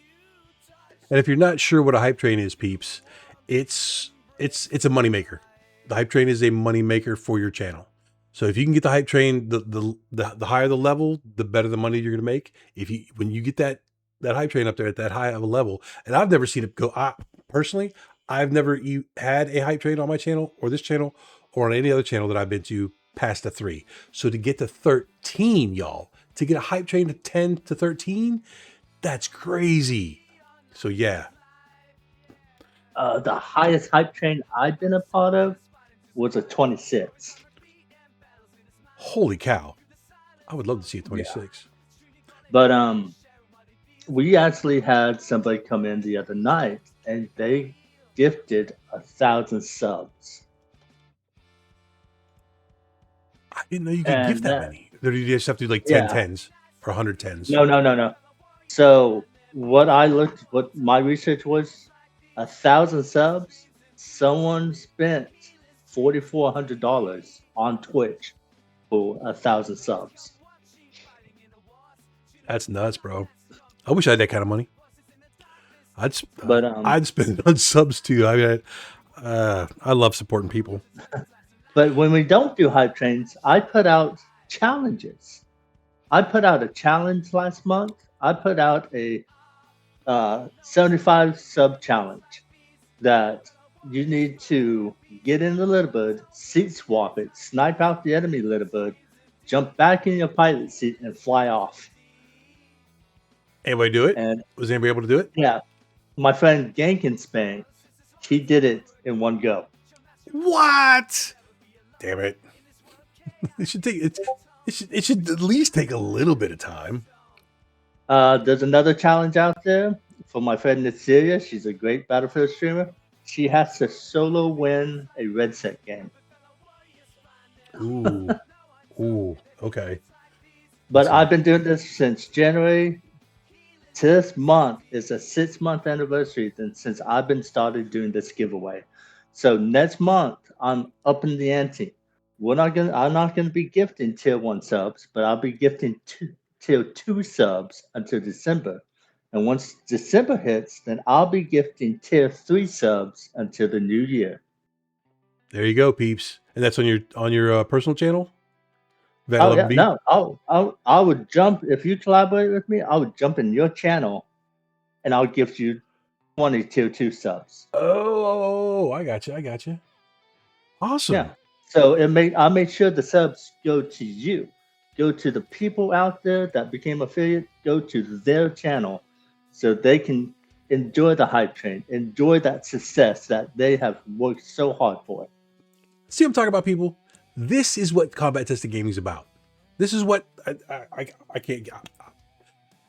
S2: And if you're not sure what a hype train is, peeps, it's a moneymaker. The hype train is a moneymaker for your channel. So if you can get the hype train, the higher the level, the better the money you're going to make. When you get that hype train up there at that high of a level, and I've never seen it go. Personally, I've never had a hype train on my channel or this channel or on any other channel that I've been to past a 3. So to get to 13, y'all, to get a hype train to 10 to 13, that's crazy. So yeah.
S3: The highest hype train I've been a part of was a 26.
S2: Holy cow. I would love to see a 26.
S3: Yeah. But we actually had somebody come in the other night and they gifted 1,000 subs.
S2: I didn't know you could gift that many. Or do you just have to do like 10 10s or 100 10s?
S3: No. So what my research was, 1,000 subs, someone spent $4,400 on Twitch for 1,000 subs.
S2: That's nuts, bro. I wish I had that kind of money. I'd spend it on subs too. I mean, I love supporting people.
S3: But when we don't do hype trains, I put out challenges. I put out a challenge last month. I put out a 75 sub challenge that you need to get in the little bird, seat swap it, snipe out the enemy little bird, jump back in your pilot seat, and fly off.
S2: Anybody do it? And was anybody able to do it?
S3: Yeah. My friend Gank in Spain, he did it in one go.
S2: What? Damn it. It should at least take a little bit of time.
S3: There's another challenge out there for my friend Natsilia. She's a great Battlefield streamer. She has to solo win a red set game.
S2: Ooh, okay.
S3: But I've been doing this since January. This month is a 6-month anniversary since I've been started doing this giveaway. So next month I'm upping the ante. I'm not gonna be gifting tier 1 subs, but I'll be gifting tier 2 subs until December. And once December hits, then I'll be gifting tier 3 subs until the new year.
S2: There you go, peeps. And that's on your personal channel?
S3: Oh yeah, no. I would jump if you collaborate with me. I would jump in your channel, and I'll gift you 20 tier 2 subs.
S2: Oh, I got you. Awesome.
S3: Yeah. So I made sure the subs go to you. go to the people out there that became affiliate, go to their channel so they can enjoy the hype train, enjoy that success that they have worked so hard for.
S2: See what I'm talking about, people? This is what combat tested gaming is about. This is what I can't.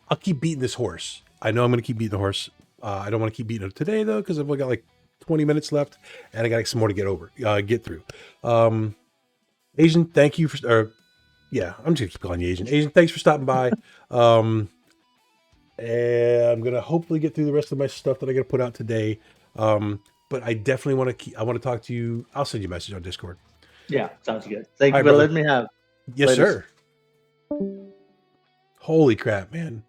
S2: I'll keep beating this horse. I know I'm going to keep beating the horse. I don't want to keep beating it today though, because I've only got like 20 minutes left, and I got some more to get through. Asian, thank you for. Yeah, I'm just gonna keep calling you Asian. Asian, thanks for stopping by. And I'm gonna hopefully get through the rest of my stuff that I gotta put out today. But I definitely want to. I want to talk to you. I'll send you a message on Discord.
S3: Yeah, sounds good. Thank
S2: All
S3: you
S2: right,
S3: for
S2: brother.
S3: letting me have.
S2: Yes,
S3: Latest.
S2: sir. Holy crap, man.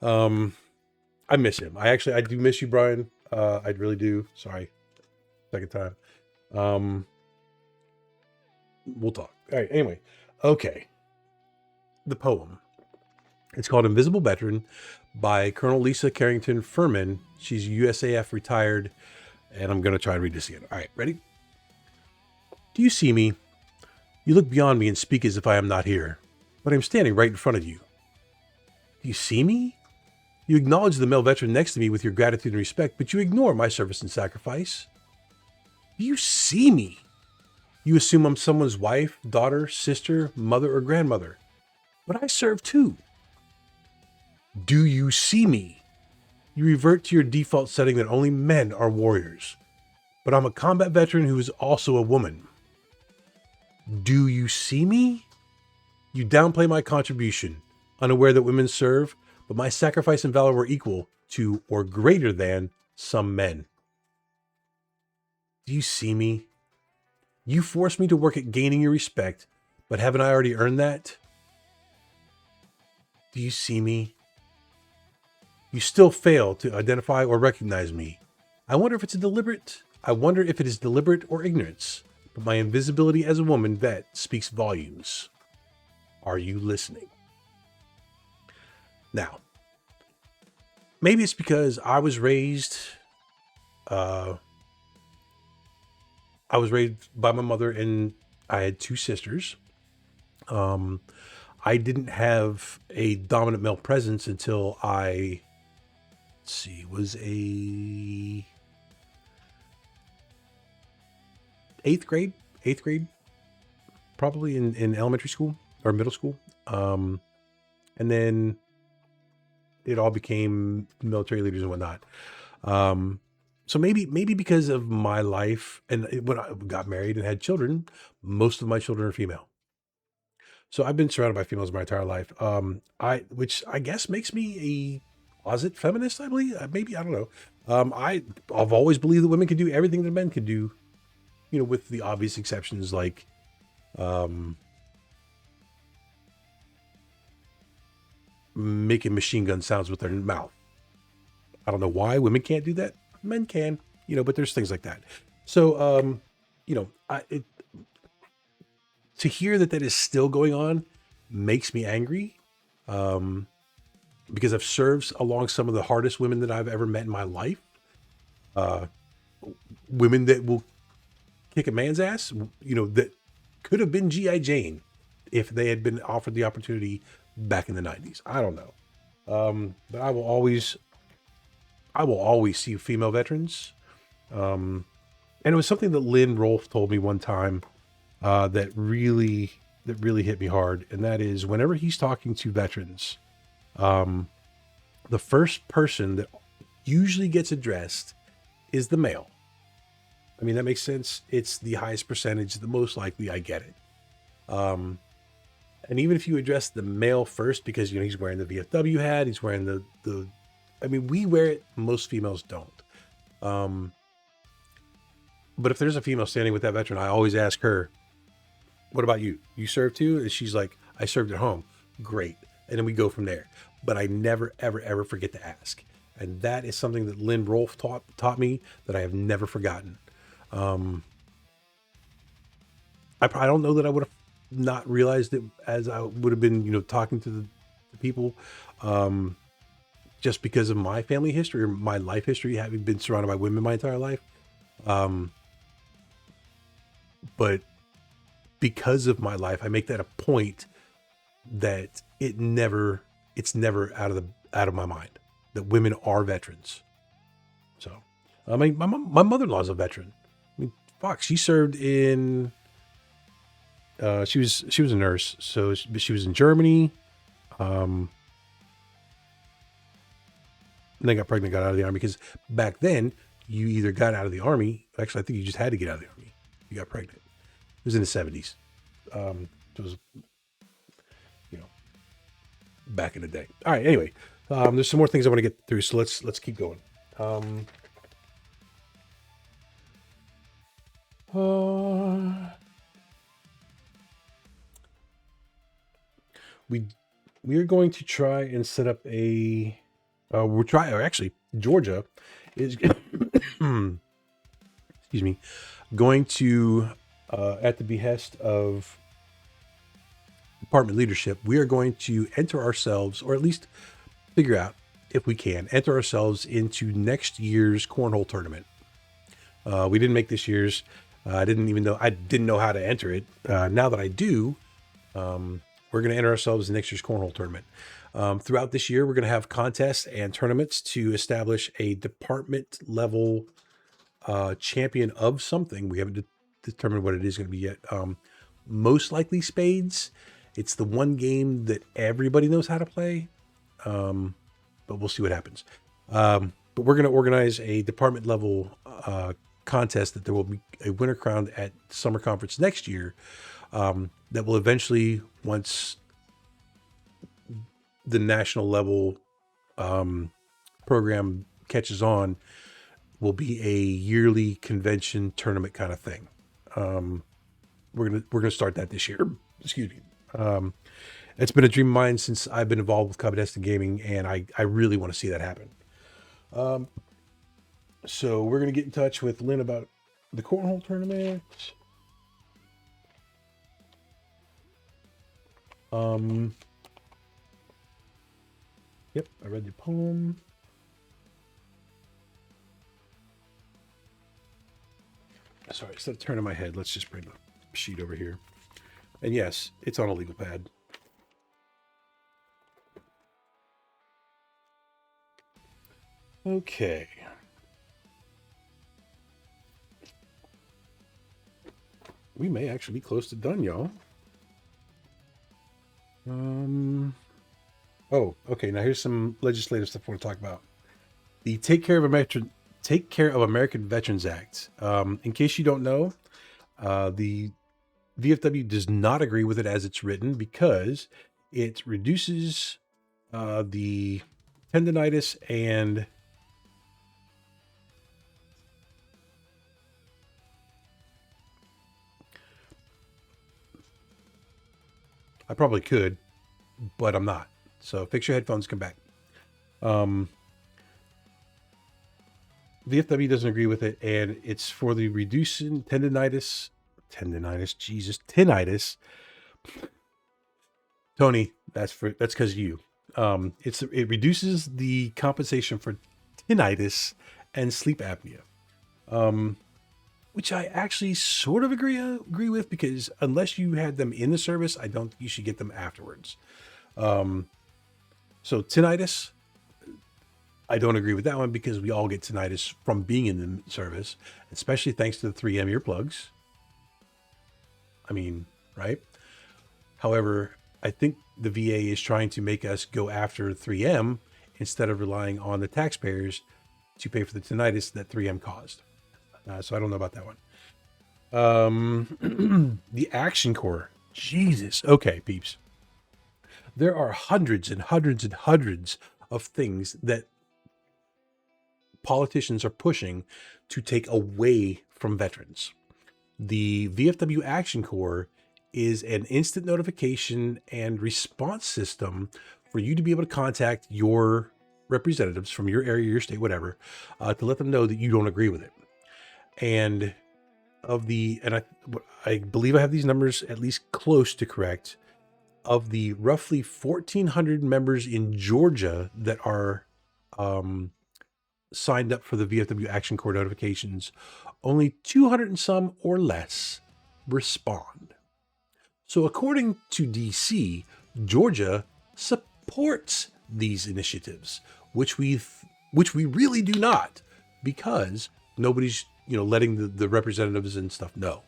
S2: I miss him. I do miss you, Brian. I really do. Sorry. Second time. We'll talk. All right. Anyway. Okay. The poem. It's called Invisible Veteran by Colonel Lisa Carrington Furman. She's USAF retired. And I'm going to try and read this again. All right. Ready? Do you see me? You look beyond me and speak as if I am not here, but I'm standing right in front of you. Do you see me? You acknowledge the male veteran next to me with your gratitude and respect, but you ignore my service and sacrifice. Do you see me? You assume I'm someone's wife, daughter, sister, mother, or grandmother, but I serve too. Do you see me? You revert to your default setting that only men are warriors, but I'm a combat veteran who is also a woman. Do you see me? You downplay my contribution, unaware that women serve, but my sacrifice and valor were equal to or greater than some men. Do you see me? You forced me to work at gaining your respect, but haven't I already earned that? Do you see me? You still fail to identify or recognize me. I wonder if it is deliberate or ignorance, but my invisibility as a woman vet speaks volumes. Are you listening? Now, maybe it's because I was raised by my mother, and I had two sisters. I didn't have a dominant male presence until I, was a eighth grade, probably in elementary school or middle school. And then it all became military leaders and whatnot. So maybe because of my life, and when I got married and had children, most of my children are female. So I've been surrounded by females my entire life. Which I guess makes me a closet feminist, I believe. Maybe, I don't know. I've always believed that women can do everything that men can do, with the obvious exceptions like, making machine gun sounds with their mouth. I don't know why women can't do that. Men can, but there's things like that. So, to hear that is still going on makes me angry, because I've served along some of the hardest women that I've ever met in my life. Women that will kick a man's ass, that could have been G.I. Jane if they had been offered the opportunity back in the 90s. I don't know. But I will always see female veterans. And it was something that Lynn Rolfe told me one time, that really hit me hard. And that is, whenever he's talking to veterans, the first person that usually gets addressed is the male. I mean, that makes sense. It's the highest percentage, the most likely. I get it. And even if you address the male first, because, he's wearing the VFW hat, he's wearing the we wear it. Most females don't. But if there's a female standing with that veteran, I always ask her, what about you? You served too? And she's like, I served at home. Great. And then we go from there. But I never, ever, ever forget to ask. And that is something that Lynn Rolfe taught me that I have never forgotten. I don't know that I would have not realized it as I would have been, talking to the people, just because of my family history or my life history, having been surrounded by women my entire life. But because of my life, I make that a point that it's never out of my mind that women are veterans. So, I mean, my mother-in-law's a veteran. I mean, fuck, she served in. She was a nurse, so she was in Germany. And then got pregnant, got out of the army, because back then you either got out of the army. Actually, I think you just had to get out of the army. You got pregnant. It was in the 70s. It was, back in the day. All right. Anyway, there's some more things I want to get through, so let's keep going. We are going to try and set up a. Georgia is excuse me, going to at the behest of department leadership, we are going to enter ourselves, or at least figure out if we can enter ourselves into next year's cornhole tournament. We didn't make this year's. I didn't know how to enter it. Now that I do, we're going to enter ourselves in next year's cornhole tournament. Throughout this year, we're going to have contests and tournaments to establish a department level champion of something. We haven't determined what it is going to be yet. Most likely spades. It's the one game that everybody knows how to play, but we'll see what happens. But we're going to organize a department level contest that there will be a winner crowned at summer conference next year. That will eventually, once the national level program catches on, will be a yearly convention tournament kind of thing. We're gonna start that this year. Excuse me. It's been a dream of mine since I've been involved with Cubadestin Gaming, and I really want to see that happen. So we're gonna get in touch with Lynn about the cornhole tournament. Yep, I read the poem. Sorry, instead of turning my head, let's just bring the sheet over here. And yes, it's on a legal pad. Okay. We may actually be close to done, y'all. Oh, okay. Now here's some legislative stuff I want to talk about. The Take Care of American Veterans Act. In case you don't know, the VFW does not agree with it as it's written because it reduces the tendinitis and I probably could, but I'm not. So fix your headphones, come back. VFW doesn't agree with it, and it's for the reducing tinnitus. Tony, that's because you. It reduces the compensation for tinnitus and sleep apnea. Which I actually sort of agree with, because unless you had them in the service, I don't think you should get them afterwards. So tinnitus, I don't agree with that one, because we all get tinnitus from being in the service, especially thanks to the 3M earplugs. I mean, right? However, I think the VA is trying to make us go after 3M instead of relying on the taxpayers to pay for the tinnitus that 3M caused. So I don't know about that one. The Action Corps. Jesus. Okay, peeps. There are hundreds and hundreds and hundreds of things that politicians are pushing to take away from veterans. The VFW Action Corps is an instant notification and response system for you to be able to contact your representatives from your area, your state, whatever, to let them know that you don't agree with it. And I believe I have these numbers at least close to correct. Of the roughly 1,400 members in Georgia that are signed up for the VFW Action Corps notifications, only 200 and some or less respond. So according to DC, Georgia supports these initiatives, which we really do not, because nobody's letting the representatives and stuff know.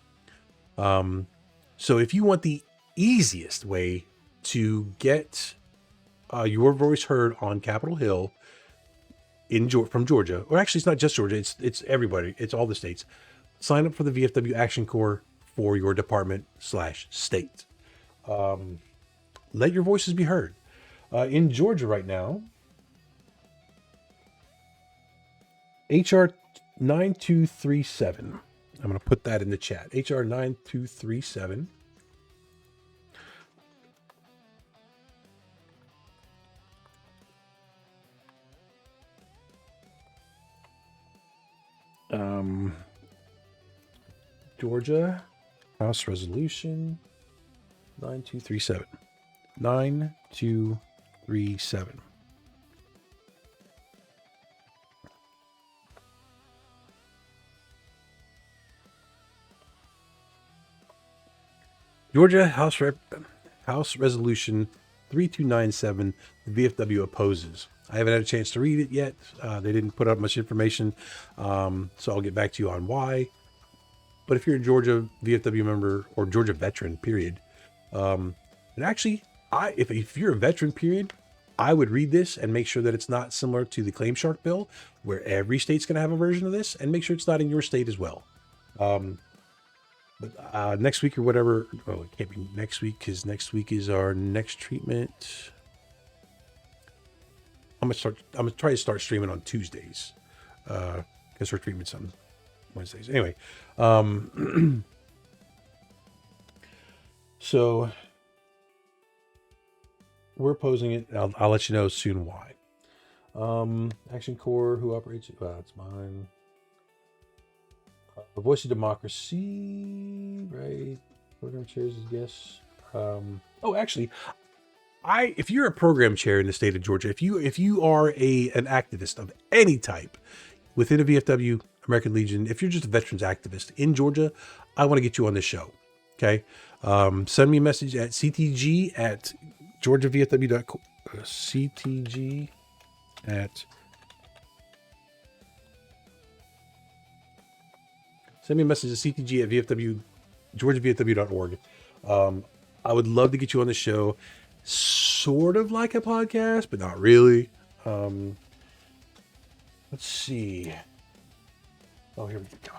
S2: So if you want the easiest way to get your voice heard on Capitol Hill from Georgia, or actually it's not just Georgia, it's everybody, it's all the states. Sign up for the VFW Action Corps for your department/state. Let your voices be heard. In Georgia right now, HR 9237. I'm going to put that in the chat. HR 9237. Georgia House Resolution 9237. 9237. Georgia House Resolution 3297. The VFW opposes. I haven't had a chance to read it yet. They didn't put up much information, so I'll get back to you on why. But if you're a Georgia VFW member or Georgia veteran, period, and actually, if you're a veteran, period, I would read this and make sure that it's not similar to the Claim Shark bill, where every state's going to have a version of this, and make sure it's not in your state as well. But next week or whatever, it can't be next week because next week is our next treatment. I'm gonna try to start streaming on Tuesdays because her treatment's on Wednesdays. Anyway, so we're opposing it. I'll let you know soon why. Action Corps, who operates it? It's mine. The Voice of Democracy, right? Program chairs, yes. Actually, if you're a program chair in the state of Georgia, if you are an activist of any type within a VFW, American Legion, if you're just a veterans activist in Georgia, I want to get you on this show. Okay, send me a message at ctg@georgiavfw.com. ctg at Send me a message at ctg@VFW, georgiavfw.org. I would love to get you on the show, sort of like a podcast, but not really. Let's see. Oh, here we go.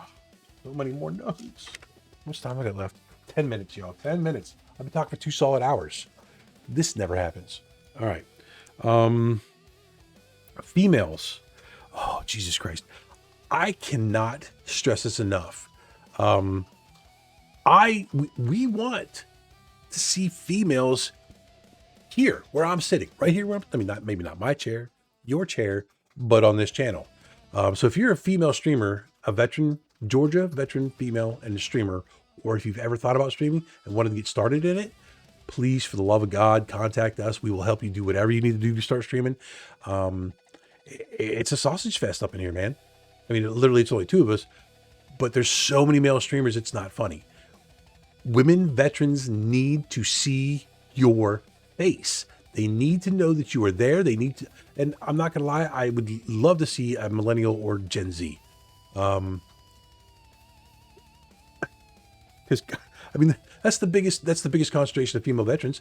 S2: So many more notes. How much time I got left? 10 minutes, y'all. 10 minutes. I've been talking for 2 solid hours. This never happens. All right. Females. Oh, Jesus Christ. I cannot stress this enough. We want to see females here where I'm sitting, right here. Maybe not my chair, your chair, but on this channel. So if you're a female streamer, a veteran, Georgia veteran female and a streamer, or if you've ever thought about streaming and wanted to get started in it, please, for the love of God, contact us. We will help you do whatever you need to do to start streaming. It's a sausage fest up in here, man. I mean, literally, it's only 2 of us, but there's so many male streamers, it's not funny. Women veterans need to see your face. They need to know that you are there. They need to, and I'm not going to lie, I would love to see a millennial or Gen Z. Because, that's the biggest concentration of female veterans.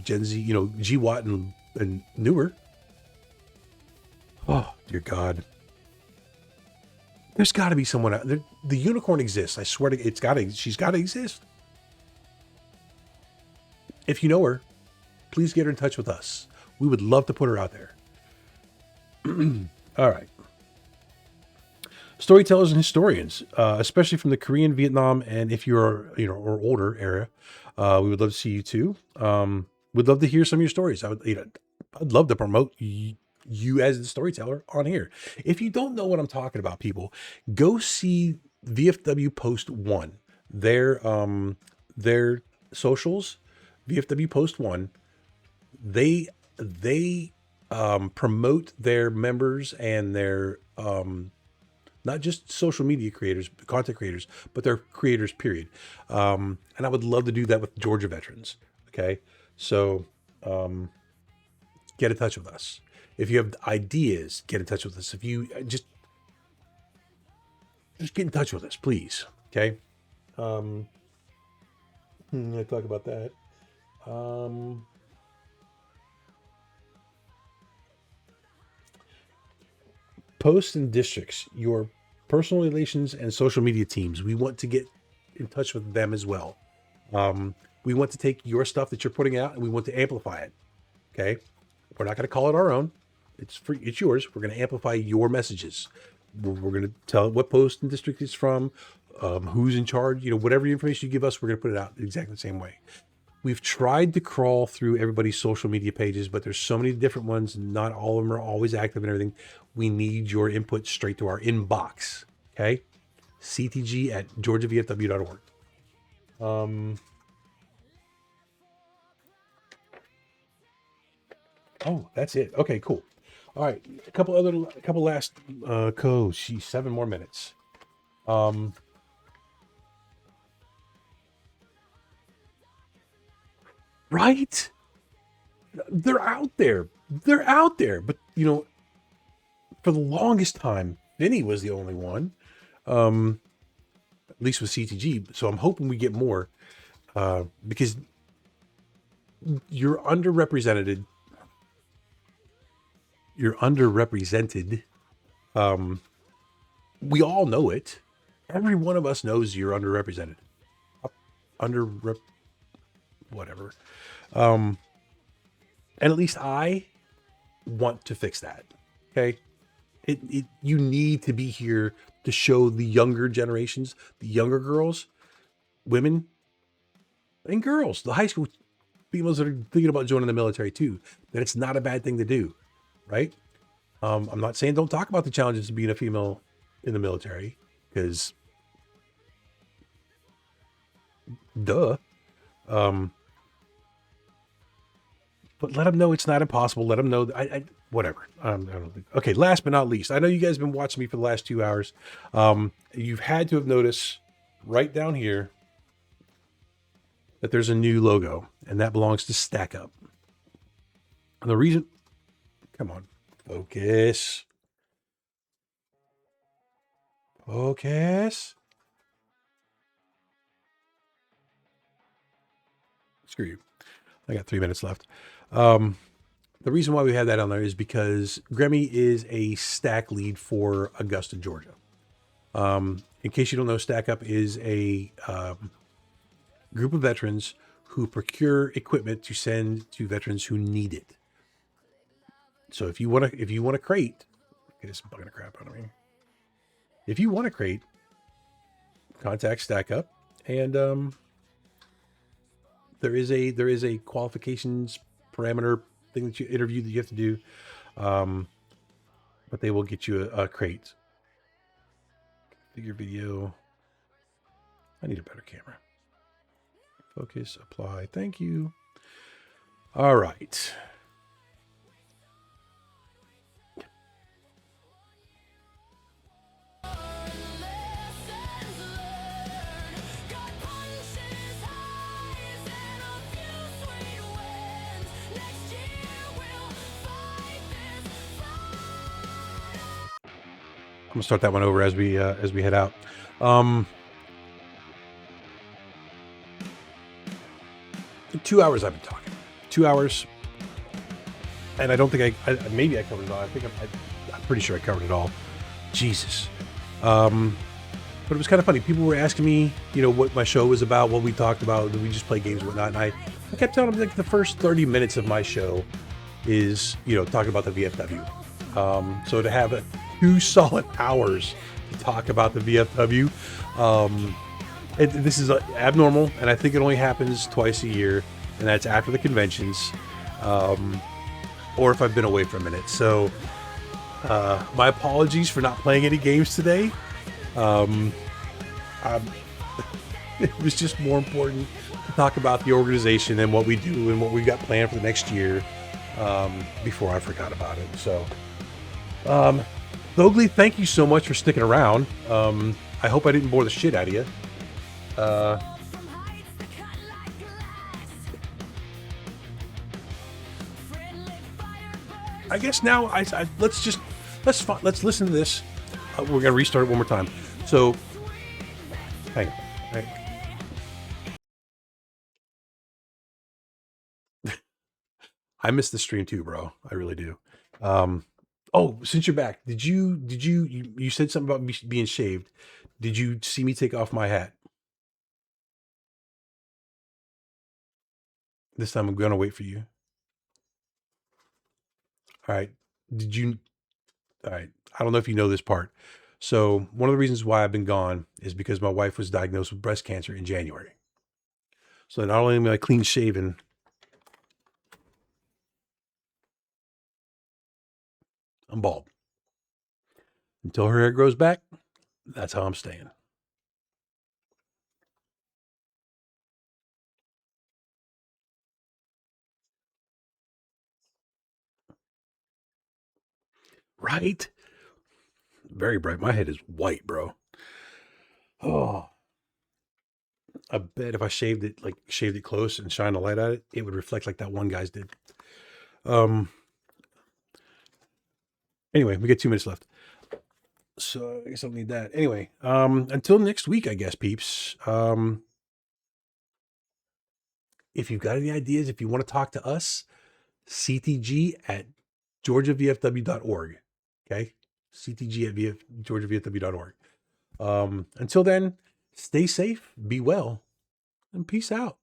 S2: Gen Z, GWAT and newer. Oh, dear God. There's got to be someone out there. The unicorn exists. I swear to she's got to exist. If you know her, please get her in touch with us. We would love to put her out there. All right. Storytellers and historians, especially from the Korean, Vietnam, and if you're, or older era, we would love to see you too. We'd love to hear some of your stories. I'd love to promote you as the storyteller on here. If you don't know what I'm talking about, people, go see VFW Post 1. Their socials, VFW Post 1. They promote their members and their not just social media creators, content creators, but their creators, period. And I would love to do that with Georgia veterans. Okay. So get in touch with us. If you have ideas, get in touch with us. If you just get in touch with us, please. Okay. I talk about that. Posts and districts, your personal relations and social media teams. We want to get in touch with them as well. We want to take your stuff that you're putting out and we want to amplify it. Okay. We're not going to call it our own. It's yours. We're going to amplify your messages. We're going to tell what post and district it's from, who's in charge, whatever information you give us, we're going to put it out exactly the same way. We've tried to crawl through everybody's social media pages, but there's so many different ones. Not all of them are always active and everything. We need your input straight to our inbox. Okay. ctg@georgiavfw.org. Oh, that's it. Okay, cool. All right. A couple last, 7 more minutes. Right? They're out there. But, for the longest time, Vinny was the only one, at least with CTG. So I'm hoping we get more, because you're underrepresented. We all know it. Every one of us knows you're underrepresented. Whatever. And at least I want to fix that. Okay. You need to be here to show the younger generations, the younger girls, women, and girls, the high school females that are thinking about joining the military too, that it's not a bad thing to do. Right. I'm not saying don't talk about the challenges of being a female in the military, because duh. But let them know it's not impossible. Let them know that whatever. I don't think. Okay. Last but not least, I know you guys have been watching me for the last 2 hours. You've had to have noticed right down here that there's a new logo, and that belongs to StackUp. And the reason, come on, focus. Screw you. I got 3 minutes left. The reason why we have that on there is because Gremmie is a stack lead for Augusta, Georgia. In case you don't know, StackUp is a group of veterans who procure equipment to send to veterans who need it. So if you want to crate, get this bugging the crap out of me. If you want to crate, contact StackUp, and there is a qualifications parameter thing that you have to do, but they will get you a crate. Figure video. I need a better camera. Focus, apply. Thank you. All right. I'm gonna start that one over as we head out. 2 hours I've been talking. 2 hours, and I don't think maybe I covered it all. I think I'm pretty sure I covered it all. Jesus. But it was kind of funny. People were asking me, what my show was about, what we talked about. Did we just play games and whatnot? And I kept telling them, like, the first 30 minutes of my show is, talking about the VFW. So to have 2 solid hours to talk about the VFW, this is abnormal, and I think it only happens twice a year, and that's after the conventions, or if I've been away for a minute. So my apologies for not playing any games today. It was just more important to talk about the organization and what we do and what we've got planned for the next year, before I forgot about it. So Thogly, thank you so much for sticking around. I hope I didn't bore the shit out of you. I guess now let's listen to this. We're gonna restart it one more time. So, hang on. Right. I miss the stream too, bro. I really do. Oh, since you're back, did you said something about me being shaved? Did you see me take off my hat? This time I'm gonna wait for you. All right. All right. I don't know if you know this part. So one of the reasons why I've been gone is because my wife was diagnosed with breast cancer in January. So not only am I clean shaven, I'm bald. Until her hair grows back, that's how I'm staying. Right? Very bright. My head is white, bro. Oh, I bet if I shaved it close and shined a light at it, it would reflect like that one guy's did. Anyway, we get 2 minutes left. So I guess I'll need that. Anyway, until next week, I guess, peeps. If you've got any ideas, if you want to talk to us, CTG at georgiavfw.org. Okay? CTG at georgiavfw.org. Until then, stay safe, be well, and peace out.